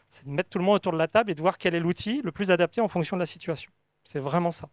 C'est de mettre tout le monde autour de la table et de voir quel est l'outil le plus adapté en fonction de la situation. C'est vraiment ça.